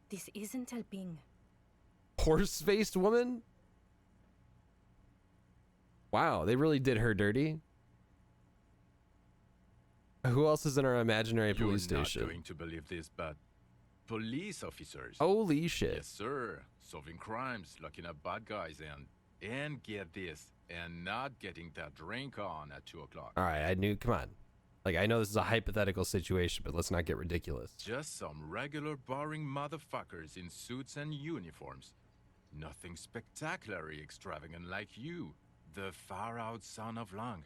This isn't helping. Horse-faced woman? Wow, they really did her dirty. Who else is in our imaginary police station? You're not going to believe this, but police officers. Holy shit. Yes, sir. Solving crimes, locking up bad guys, and get this, and not getting that drink on at 2 o'clock. All right, I knew. Come on. Like, I know this is a hypothetical situation, but let's not get ridiculous. Just some regular boring motherfuckers in suits and uniforms. Nothing spectacularly extravagant like you, the far-out son of Lang.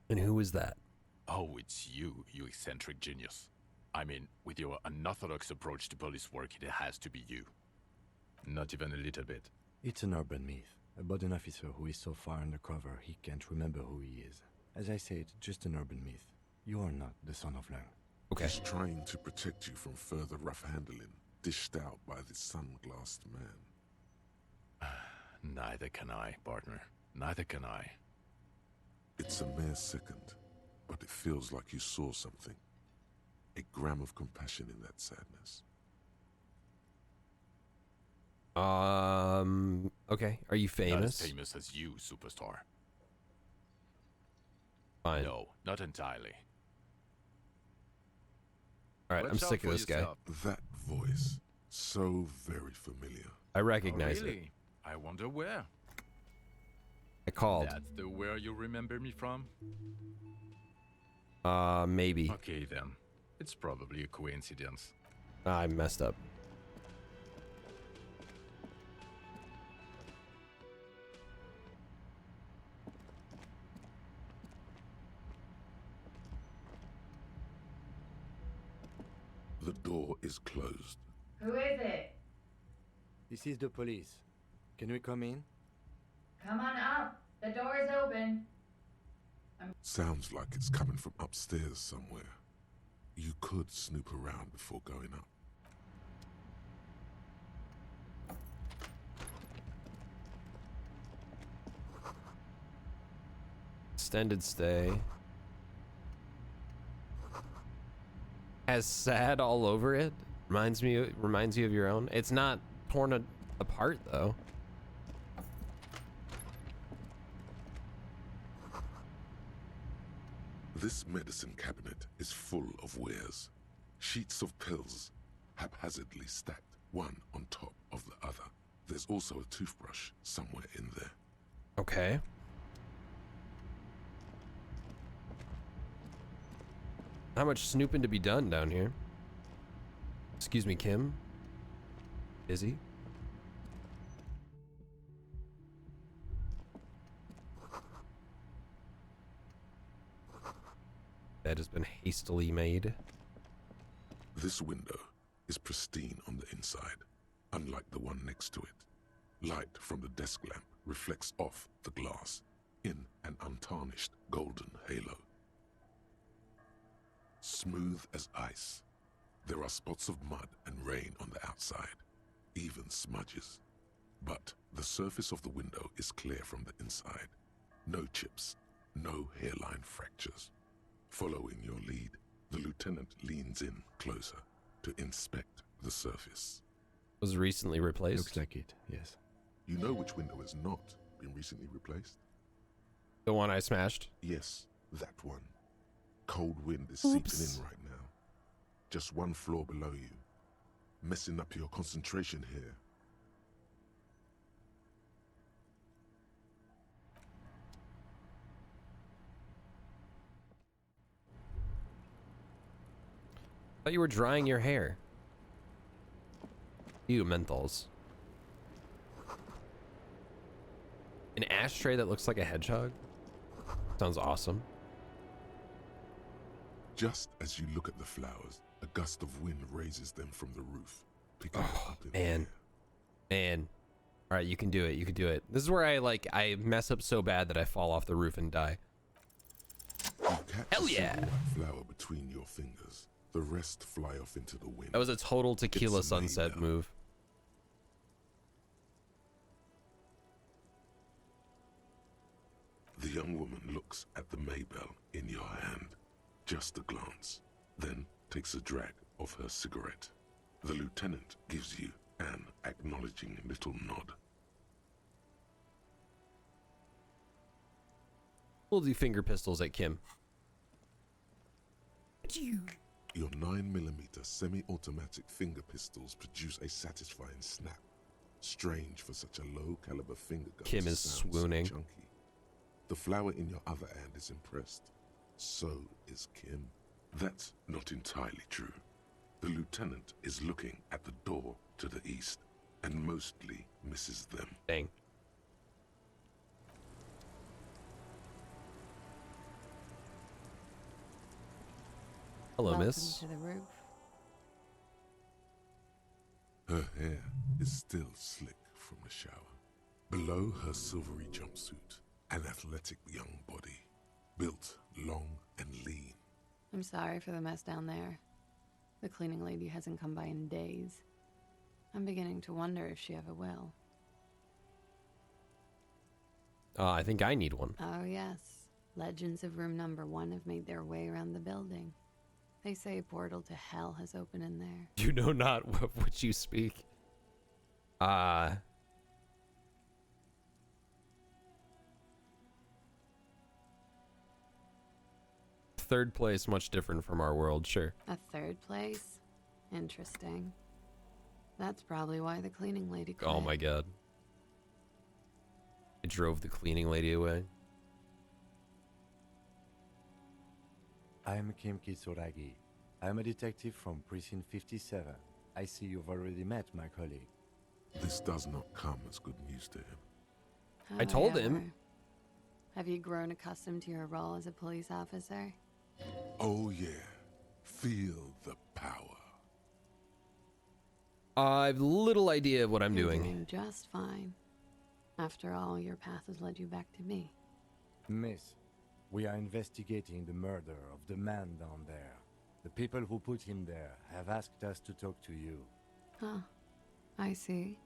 And who is that? Oh, it's you, you eccentric genius. I mean, with your unorthodox approach to police work, it has to be you. Not even a little bit. It's an urban myth about an officer who is so far undercover he can't remember who he is. As I say, it's just an urban myth. You are not the son of Lang. Okay. He's trying to protect you from further rough handling, dished out by this sunglassed man. Neither can I, partner. Neither can I. It's a mere second, but it feels like you saw something. A gram of compassion in that sadness. Okay. Are you famous? Not as famous as you, superstar. Fine. No, not entirely. Alright, I'm sick of this guy. That voice, so very familiar. I recognize it. I wonder where. I called. That's the where you remember me from? Maybe. Okay then. It's probably a coincidence. I messed up. The door is closed. Who is it? This is the police. Can we come in? Come on up. The door is open. Sounds like it's coming from upstairs somewhere. You could snoop around before going up. Extended stay. Has sad all over it. Reminds you of your own. It's not torn apart though. This medicine cabinet is full of wares. Sheets of pills, haphazardly stacked, one on top of the other. There's also a toothbrush somewhere in there. Okay. How much snooping to be done down here? Excuse me, Kim? Busy? Bed has been hastily made. This window is pristine on the inside, unlike the one next to it. Light from the desk lamp reflects off the glass in an untarnished golden halo. Smooth as ice, there are spots of mud and rain on the outside, even smudges. But the surface of the window is clear from the inside. No chips, no hairline fractures. Following your lead, the lieutenant leans in closer to inspect the surface. Was recently replaced? Looks like it, yes. You know which window has not been recently replaced? The one I smashed? Yes, that one. Cold wind is Oops. seeping in right now. Just one floor below you. Messing up your concentration here. I thought you were drying your hair. You menthols. An ashtray that looks like a hedgehog? Sounds awesome. Just as you look at the flowers, a gust of wind raises them from the roof, picking them up in Man. Man. Alright, you can do it. You can do it. This is where I mess up so bad that I fall off the roof and die. You catch Hell a yeah! single flower between your fingers. The rest fly off into the wind. That was a total tequila sunset move. The young woman looks at the Maybell in your hand. Just a glance, then takes a drag of her cigarette. The lieutenant gives you an acknowledging little nod. We'll do finger pistols at Kim. Your 9mm semi-automatic finger pistols produce a satisfying snap. Strange for such a low-caliber finger gun. Kim to is sound swooning. So chunky. The flower in your other hand is impressed. So is Kim. That's not entirely true. The lieutenant is looking at the door to the east and mostly misses them. Dang. Hello, Welcome miss. to the roof. Her hair is still slick from the shower. Below her silvery jumpsuit, an athletic young body, built long and lean. I'm sorry for the mess down there. The cleaning lady hasn't come by in days. I'm beginning to wonder if she ever will. I think I need one. Oh, yes. Legends of room number 1 have made their way around the building. They say a portal to hell has opened in there. You know not of which you speak. Third place, much different from our world, sure. A third place? Interesting. That's probably why the cleaning lady quit. Oh my god. I drove the cleaning lady away. I am Kim Kitsuragi. I am a detective from Precinct 57. I see you've already met my colleague. This does not come as good news to him. I told him. Have you grown accustomed to your role as a police officer? Oh yeah, feel the power. I've little idea of what I'm You're doing. doing just fine. After all, your path has led you back to me. Miss, we are investigating the murder of the man down there. The people who put him there have asked us to talk to you. Huh. I see.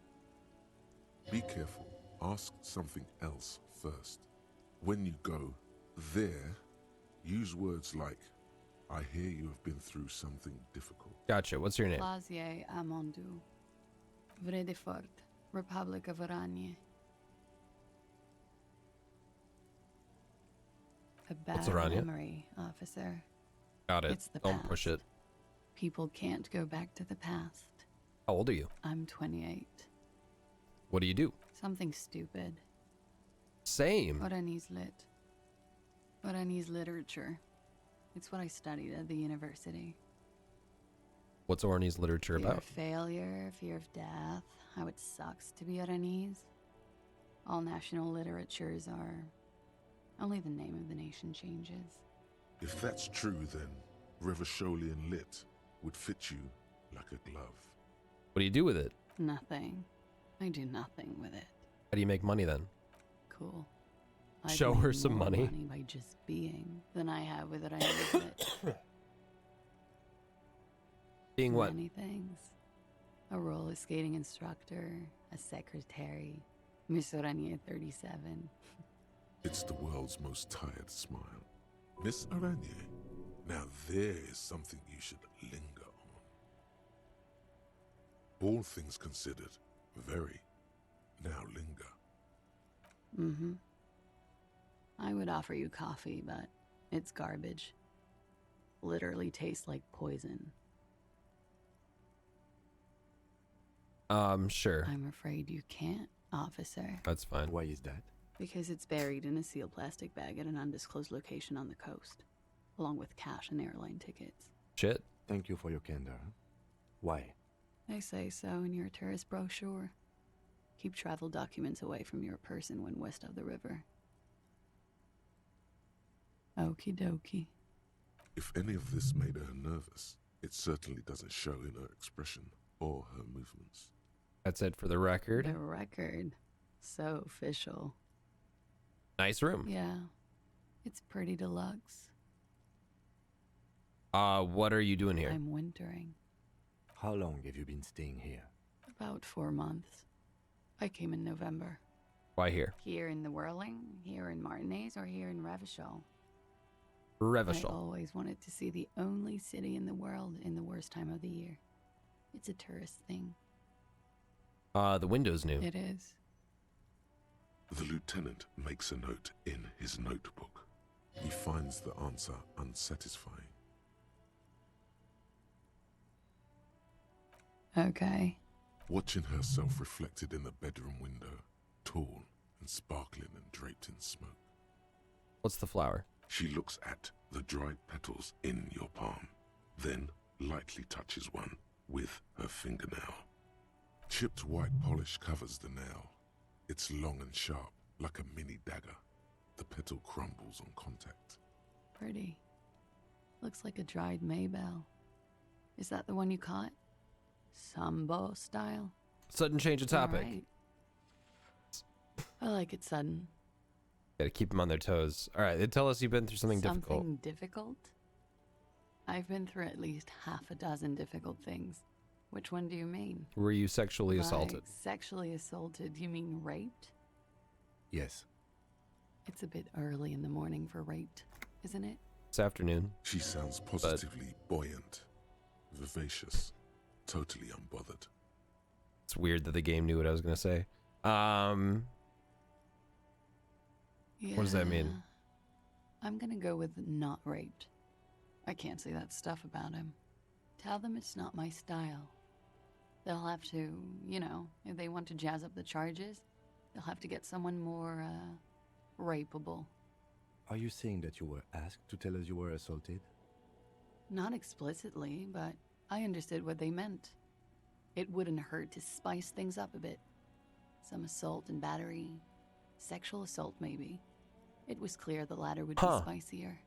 Be careful. Ask something else first. When you go there, use words like, I hear you have been through something difficult. Gotcha. What's your name? Lazier Amondu. Vredefort, Republic of Oranje. A What's bad Oranje? memory, officer. Got it. It's the Don't past. push it. People can't go back to the past. How old are you? I'm 28. What do you do? Something stupid. Same. Oranese lit. Oranese literature. It's what I studied at the university. What's Orne's literature Fear about? of failure, fear of death, how it sucks to be Oranese. All national literatures are... only the name of the nation changes. If that's true, then Revacholian Lit would fit you like a glove. What do you do with it? Nothing. I do nothing with it. How do you make money then? Cool. Show I've her made some more money. by just being than I have with it. I made with it. Being what? Many things. A roller skating instructor, a secretary, Miss Oranje 37. It's the world's most tired smile. Miss Aranye, now there is something you should linger on. All things considered, very. Now linger. Mm-hmm. I would offer you coffee, but it's garbage. Literally tastes like poison. Sure. I'm afraid you can't, officer. That's fine. Why is that? Because it's buried in a sealed plastic bag at an undisclosed location on the coast, along with cash and airline tickets. Shit. Thank you for your candor. Why? They say so in your tourist brochure. Keep travel documents away from your person when west of the river. Okie dokie. If any of this made her nervous, it certainly doesn't show in her expression or her movements. That's it for the record. The record. So official. Nice room. Yeah. It's pretty deluxe. What are you doing here? I'm wintering. How long have you been staying here? About 4 months. I came in November. Why here? Here in the Whirling, here in Martinez, or here in Revachol. Revachol. I always wanted to see the only city in the world in the worst time of the year. It's a tourist thing. The window's new. It is. The lieutenant makes a note in his notebook. He finds the answer unsatisfying. Okay. Watching herself reflected in the bedroom window, tall and sparkling and draped in smoke. What's the flower? She looks at the dried petals in your palm, then lightly touches one with her fingernail. Chipped white polish covers the nail. It's long and sharp, like a mini dagger. The petal crumbles on contact. Pretty. Looks like a dried maybell. Is that the one you caught? Sambo style? Sudden change of topic. All right. I like it sudden. Gotta keep them on their toes. All right, they tell us you've been through something difficult. Something difficult? I've been through at least half a dozen difficult things. Which one do you mean? Were you sexually By assaulted? Sexually assaulted, you mean raped? Yes. It's a bit early in the morning for raped, isn't it? This afternoon. She sounds positively buoyant, vivacious, totally unbothered. It's weird that the game knew what I was gonna say. What does that mean? I'm gonna go with not raped. I can't say that stuff about him. Tell them it's not my style. They'll have to, you know, if they want to jazz up the charges, they'll have to get someone more, rapeable. Are you saying that you were asked to tell us you were assaulted? Not explicitly, but I understood what they meant. It wouldn't hurt to spice things up a bit. Some assault and battery. Sexual assault, maybe. It was clear the latter would be spicier.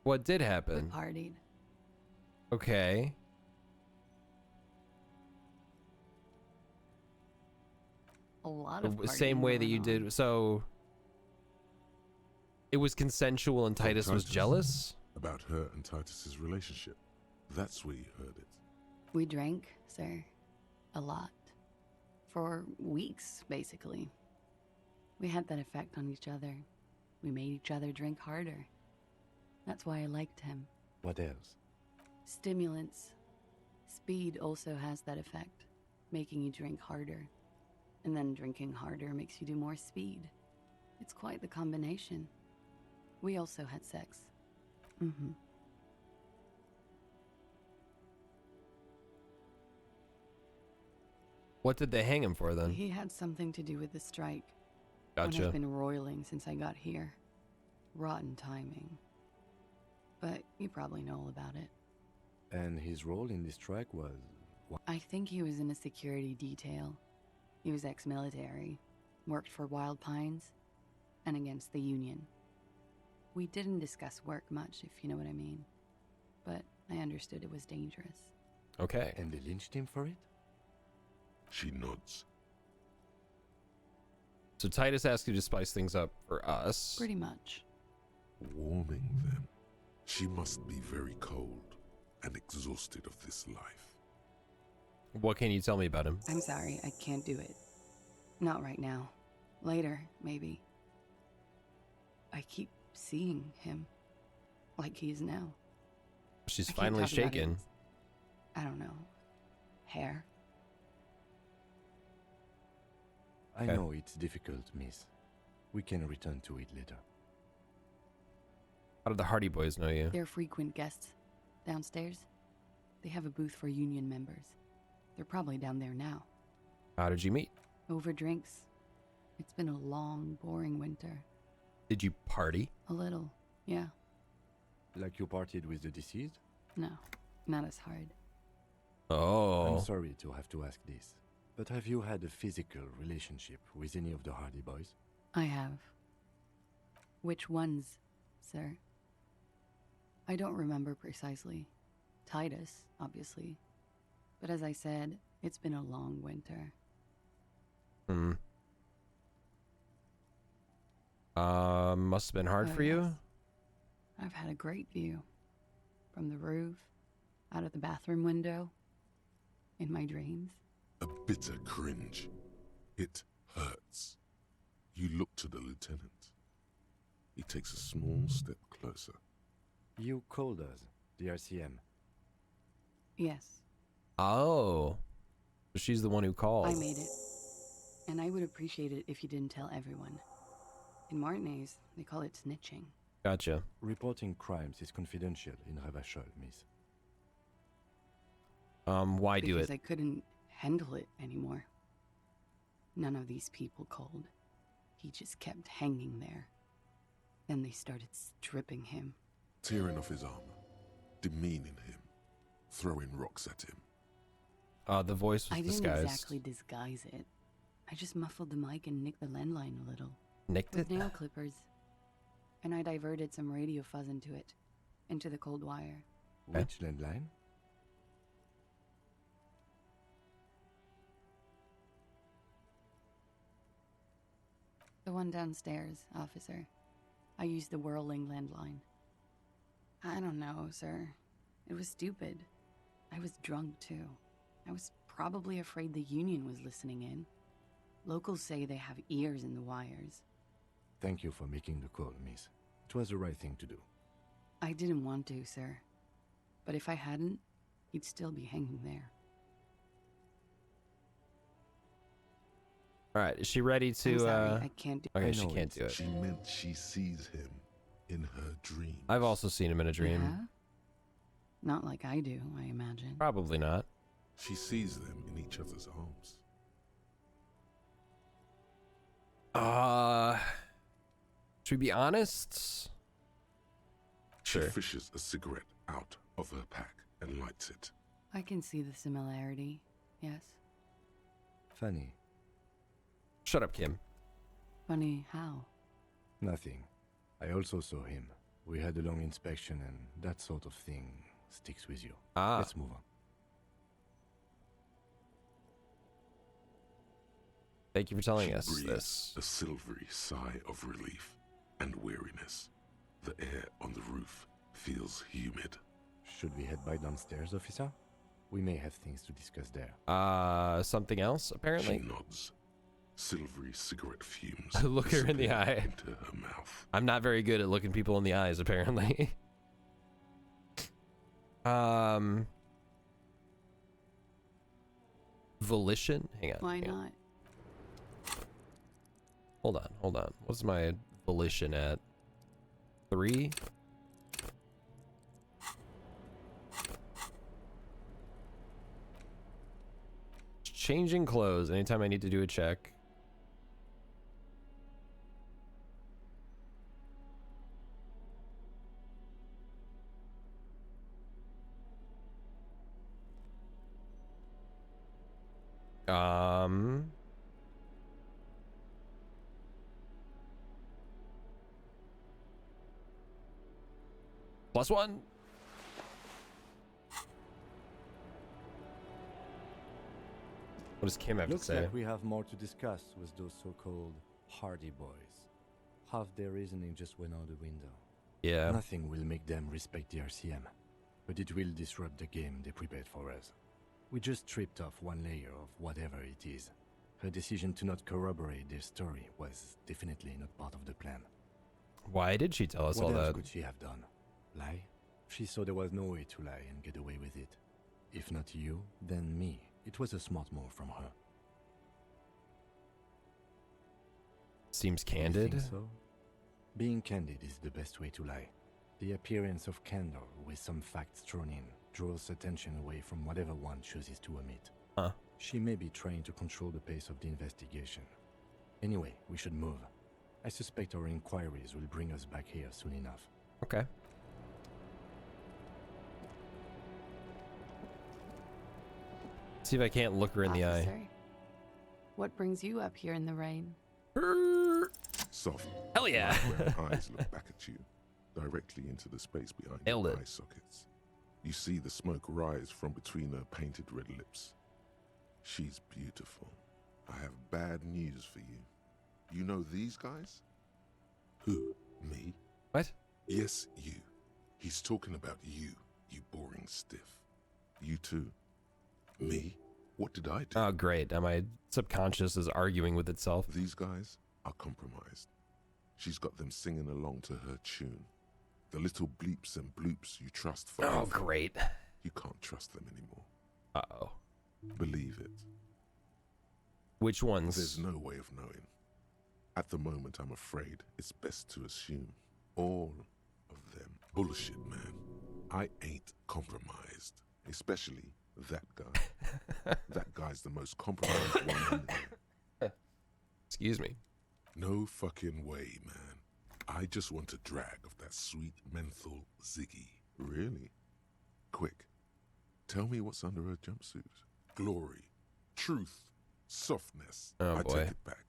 What did happen? We partied. Okay. A lot of The same partying way that going you on. did. So it was consensual and Titus was jealous? About her and Titus's relationship. That's where you heard it. We drank, sir. A lot. For weeks, basically. We had that effect on each other. We made each other drink harder. That's why I liked him. What else? Stimulants. Speed also has that effect, making you drink harder. And then drinking harder makes you do more speed. It's quite the combination. We also had sex. Mm-hmm. What did they hang him for then? He had something to do with the strike. Gotcha. One has been roiling since I got here. Rotten timing. But you probably know all about it. And his role in this strike was... I think he was in a security detail. He was ex-military, worked for Wild Pines, and against the Union. We didn't discuss work much, if you know what I mean. But I understood it was dangerous. Okay. And they lynched him for it? She nods. So Titus asked you to spice things up for us. Pretty much. Warming them. She must be very cold and exhausted of this life. What can you tell me about him? I'm sorry, I can't do it. Not right now. Later, maybe. I keep seeing him. Like he is now. She's I can't finally talk about shaken. his, I don't know. Hair. I know it's difficult, miss. We can return to it later. How did the Hardy Boys know you? They're frequent guests. Downstairs. They have a booth for union members. They're probably down there now. How did you meet? Over drinks. It's been a long, boring winter. Did you party? A little, yeah. Like you partied with the deceased? No, not as hard. Oh. I'm sorry to have to ask this, but have you had a physical relationship with any of the Hardy Boys? I have. Which ones, sir? I don't remember precisely. Titus, obviously. But as I said, it's been a long winter. Must have been hard for you? Yes. I've had a great view. From the roof, out of the bathroom window, in my dreams. A bitter cringe. It hurts. You look to the lieutenant. He takes a small step closer. You called us, the RCM. Yes, Oh. She's the one who called. I made it. And I would appreciate it if you didn't tell everyone. In Martinez, they call it snitching. Gotcha. Reporting crimes is confidential in Revachol, miss. Why do Because it? I couldn't handle it anymore. None of these people called. He just kept hanging there. Then they started stripping him. Tearing off his armor. Demeaning him. Throwing rocks at him. The voice was I didn't disguised. exactly disguise it. I just muffled the mic and nicked the landline a little. Nicked With it? nail clippers. And I diverted some radio fuzz into it. Into the cold wire. Which landline? The one downstairs, officer. I used the whirling landline. I don't know, sir. It was stupid. I was drunk, too. I was probably afraid the Union was listening in. Locals say they have ears in the wires. Thank you for making the call, miss. It was the right thing to do. I didn't want to, sir. But if I hadn't, he'd still be hanging there. All right, is she ready to? I'm sorry, I can't do Okay, I she know can't do it. She meant she sees him in her dream. I've also seen him in a dream. Yeah? Not like I do, I imagine. Probably not. She sees them in each other's arms. Should we be honest? She fishes a cigarette out of her pack and lights it. I can see the similarity, yes. Funny. Shut up, Kim. Funny how? Nothing. I also saw him. We had a long inspection and that sort of thing sticks with you. Let's move on. Thank you for telling She us breathes this. a silvery sigh of relief and weariness. The air on the roof feels humid. Should we head by downstairs, officer? We may have things to discuss there. Something else, apparently? She nods. Silvery cigarette fumes Look her in the disappear eye. into her mouth. I'm not very good at looking people in the eyes, apparently. Volition? Hang on. Why hang on. not? Hold on. What's my volition at? 3? Changing clothes anytime I need to do a check. +1. What does Kim have Looks to say? like we have more to discuss with those so-called Hardy Boys. Half their reasoning just went out the window. Yeah. Nothing will make them respect the RCM, but it will disrupt the game they prepared for us. We just stripped off one layer of whatever it is. Her decision to not corroborate their story was definitely not part of the plan. Why did she tell us all What else that? could she have done? Lie? She saw there was no way to lie and get away with it. If not you, then me. It was a smart move from her. Seems You candid. think so? Being candid is the best way to lie. The appearance of candor with some facts thrown in draws attention away from whatever one chooses to omit. Huh. She may be trying to control the pace of the investigation. Anyway, we should move. I suspect our inquiries will bring us back here soon enough. Okay. See if I can't look her in the eye. Officer, what brings you up here in the rain? Soft. Hell yeah. light brown eyes look back at you, directly into the space behind Nailed your it. eye sockets. You see the smoke rise from between her painted red lips. She's beautiful. I have bad news for you. You know these guys? Who? Me? What? Yes, you. He's talking about you, you boring stiff. You too. Me? What did I do? Oh, great. Now my subconscious is arguing with itself. These guys are compromised. She's got them singing along to her tune. The little bleeps and bloops you trust forever. Oh, great. You can't trust them anymore. Uh-oh. Believe it. Which ones? There's no way of knowing. At the moment, I'm afraid it's best to assume all of them. Bullshit, man. I ain't compromised. Especially that guy. That guy's the most compromised one in there. Excuse me. No fucking way, man. I just want a drag of that sweet menthol Ziggy. Really? Quick. Tell me what's under her jumpsuit. Glory. Truth. Softness. Oh, I boy. take it back.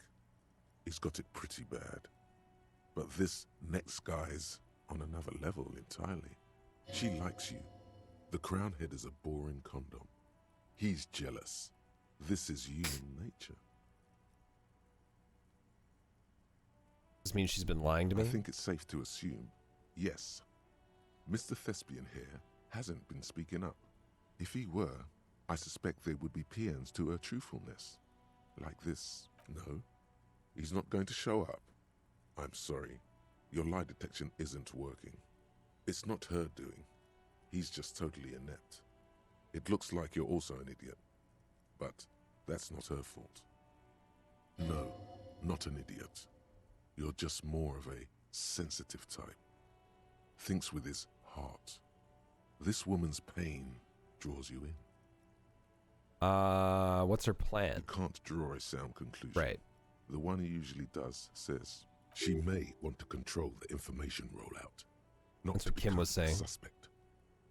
He's got it pretty bad. But this next guy's on another level entirely. She likes you. The crown head is a boring condom. He's jealous. This is human nature. This means she's been lying to me? I think it's safe to assume, yes. Mr. Thespian here hasn't been speaking up. If he were, I suspect there would be paeans to her truthfulness. Like this, no. He's not going to show up. I'm sorry. Your lie detection isn't working. It's not her doing. He's just totally inept. It looks like you're also an idiot. But that's not her fault. No, not an idiot. You're just more of a sensitive type. Thinks with his heart. This woman's pain draws you in. What's her plan? You can't draw a sound conclusion. Right. The one he usually does says she may want to control the information rollout. Not That's to what Kim become was saying. a suspect.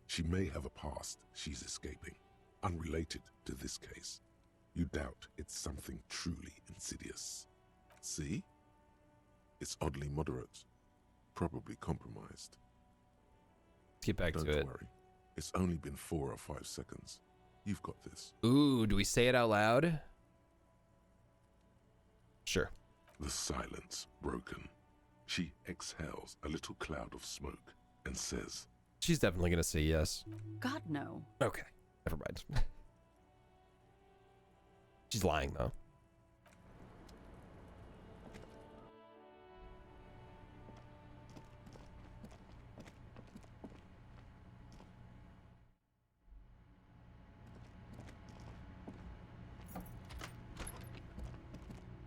She may have a past she's escaping, unrelated to this case. You doubt it's something truly insidious. See? It's oddly moderate. Probably compromised. Let's get back Don't to it. worry. It's only been 4 or 5 seconds. You've got this. Ooh, do we say it out loud? Sure. The silence broken. She exhales a little cloud of smoke and says, She's definitely going to say yes. God, no. Okay. Never mind. She's lying, though.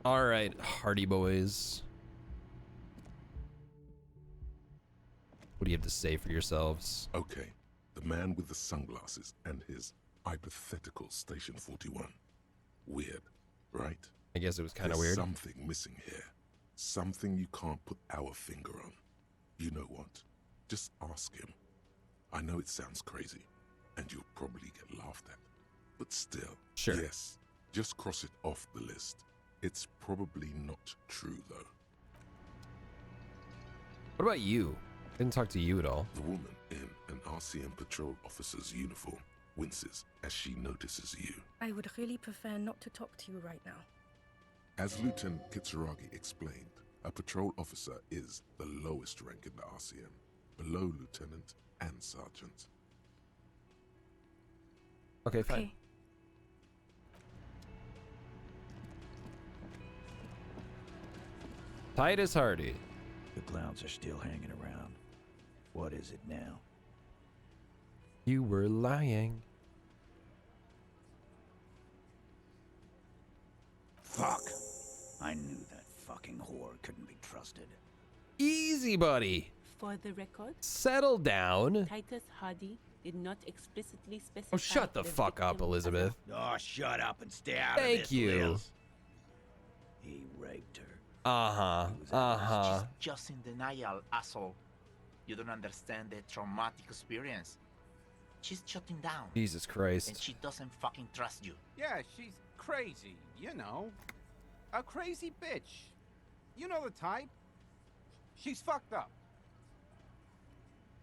All right, Hardy Boys. What do you have to say for yourselves? okay, the man with the sunglasses and his hypothetical Station 41. Weird, right? I guess it was kind of There's weird. something missing here. Something you can't put our finger on. You know what? Just ask him. I know it sounds crazy, and you'll probably get laughed at. But still, Sure. yes, just cross it off the list. It's probably not true, though. What about you? Didn't talk to you at all. The woman in an RCM patrol officer's uniform winces as she notices you. I would really prefer not to talk to you right now. As Lieutenant Kitsuragi explained, a patrol officer is the lowest rank in the RCM, below lieutenant and sergeant. Okay, fine. Titus Hardy. The clowns are still hanging around. What is it now? You were lying. Fuck! I knew that fucking whore couldn't be trusted. Easy, buddy. For the record, Settle down. Titus Hardy did not explicitly specify. Oh, shut the fuck up, Elizabeth. Oh, shut up and stay out of Thank this, you. Liz. He raped her. Uh-huh. Just in denial, asshole. You don't understand the traumatic experience. She's shutting down. Jesus Christ. And she doesn't fucking trust you. Yeah, she's crazy, you know. A crazy bitch. You know the type. She's fucked up.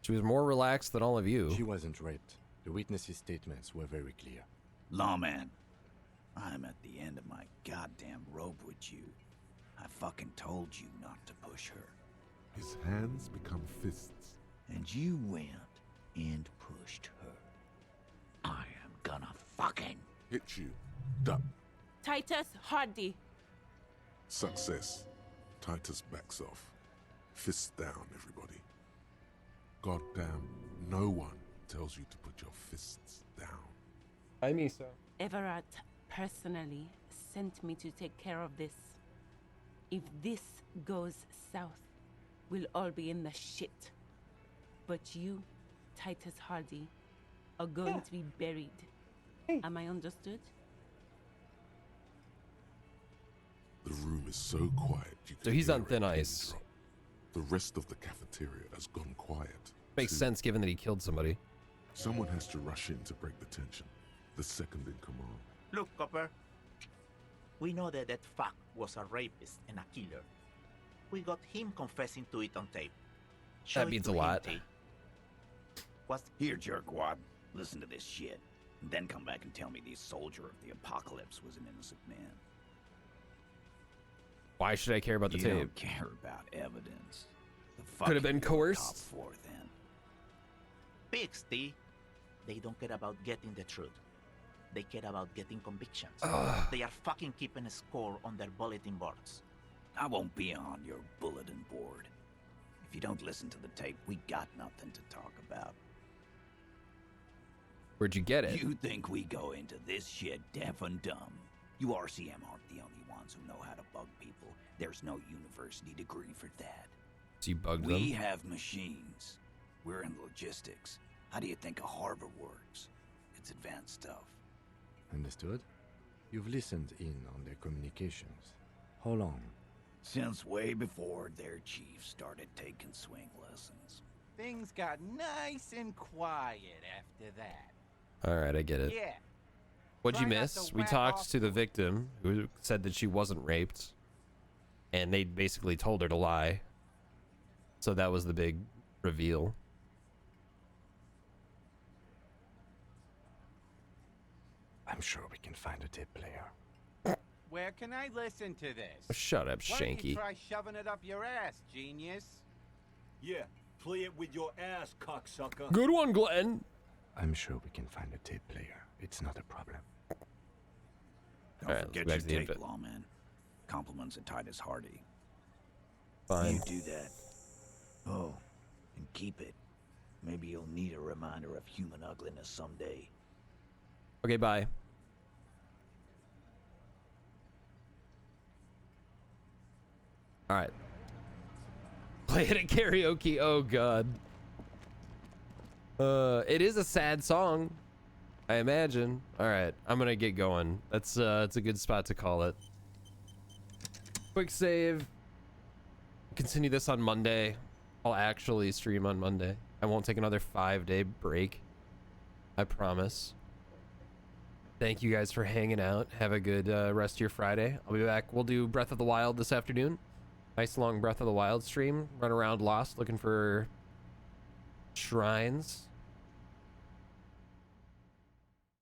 She was more relaxed than all of you. She wasn't raped. The witnesses' statements were very clear. Lawman, I'm at the end of my goddamn rope with you. I fucking told you not to push her. His hands become fists. And you went and pushed her. I am gonna fucking hit you. Duck. Titus Hardy. Success. Titus backs off. Fists down, everybody. Goddamn, no one tells you to put your fists down. I mean so. Everett personally sent me to take care of this. If this goes south, we'll all be in the shit. But you, Titus Hardy, are going to be buried. Am I understood? The room is so quiet you So can he's hear on thin a pin ice. drop. The rest of the cafeteria has gone quiet. Makes too. sense given that he killed somebody. Someone has to rush in to break the tension. The second in command. Look, Copper. We know that that fuck was a rapist and a killer. We got him confessing to it on tape. Show That it means to a him, lot. T. What's Here, jerkwad. Listen to this shit. And then come back and tell me the soldier of the apocalypse was an innocent man. Why should I care about the You tape? don't care about evidence. The Could have been fucking you're a coerced. cop for, then. pigs, T? They don't care about getting the truth. They care about getting convictions. Ugh. They are fucking keeping a score on their bulletin boards. I won't be on your bulletin board. If you don't listen to the tape, we got nothing to talk about. Where'd you get it? You think we go into this shit deaf and dumb? You RCM aren't the only ones who know how to bug people. There's no university degree for that. So you bugged We them? have machines. We're in logistics. How do you think a harbor works? It's advanced stuff. Understood? You've listened in on their communications. How long? Since way before their chief started taking swing lessons. Things got nice and quiet after that. Alright, I get it. Yeah. What'd you Try not miss? to We whack talked off to the victim who said that she wasn't raped. And they basically told her to lie. So that was the big reveal. I'm sure we can find a tape player. Where can I listen to this? Shut up, Why don't you Shanky. try shoving it up your ass, genius? Yeah, play it with your ass, cocksucker. Good one, Glenn. I'm sure we can find a tape player. It's not a problem. Don't Alright, forget let's your go back to the tape, lawman. Compliments of Titus Hardy. Fine. You do that. Oh, and keep it. Maybe you'll need a reminder of human ugliness someday. Okay, bye. Alright. Play it at karaoke. Oh god. It is a sad song, I imagine. Alright, I'm gonna get going. That's it's a good spot to call it. Quick save. Continue this on Monday. I'll actually stream on Monday. I won't take another 5-day break. I promise. Thank you guys for hanging out. Have a good rest of your Friday. I'll be back. We'll do Breath of the Wild this afternoon. Nice long Breath of the Wild stream. Run around Lost looking for shrines.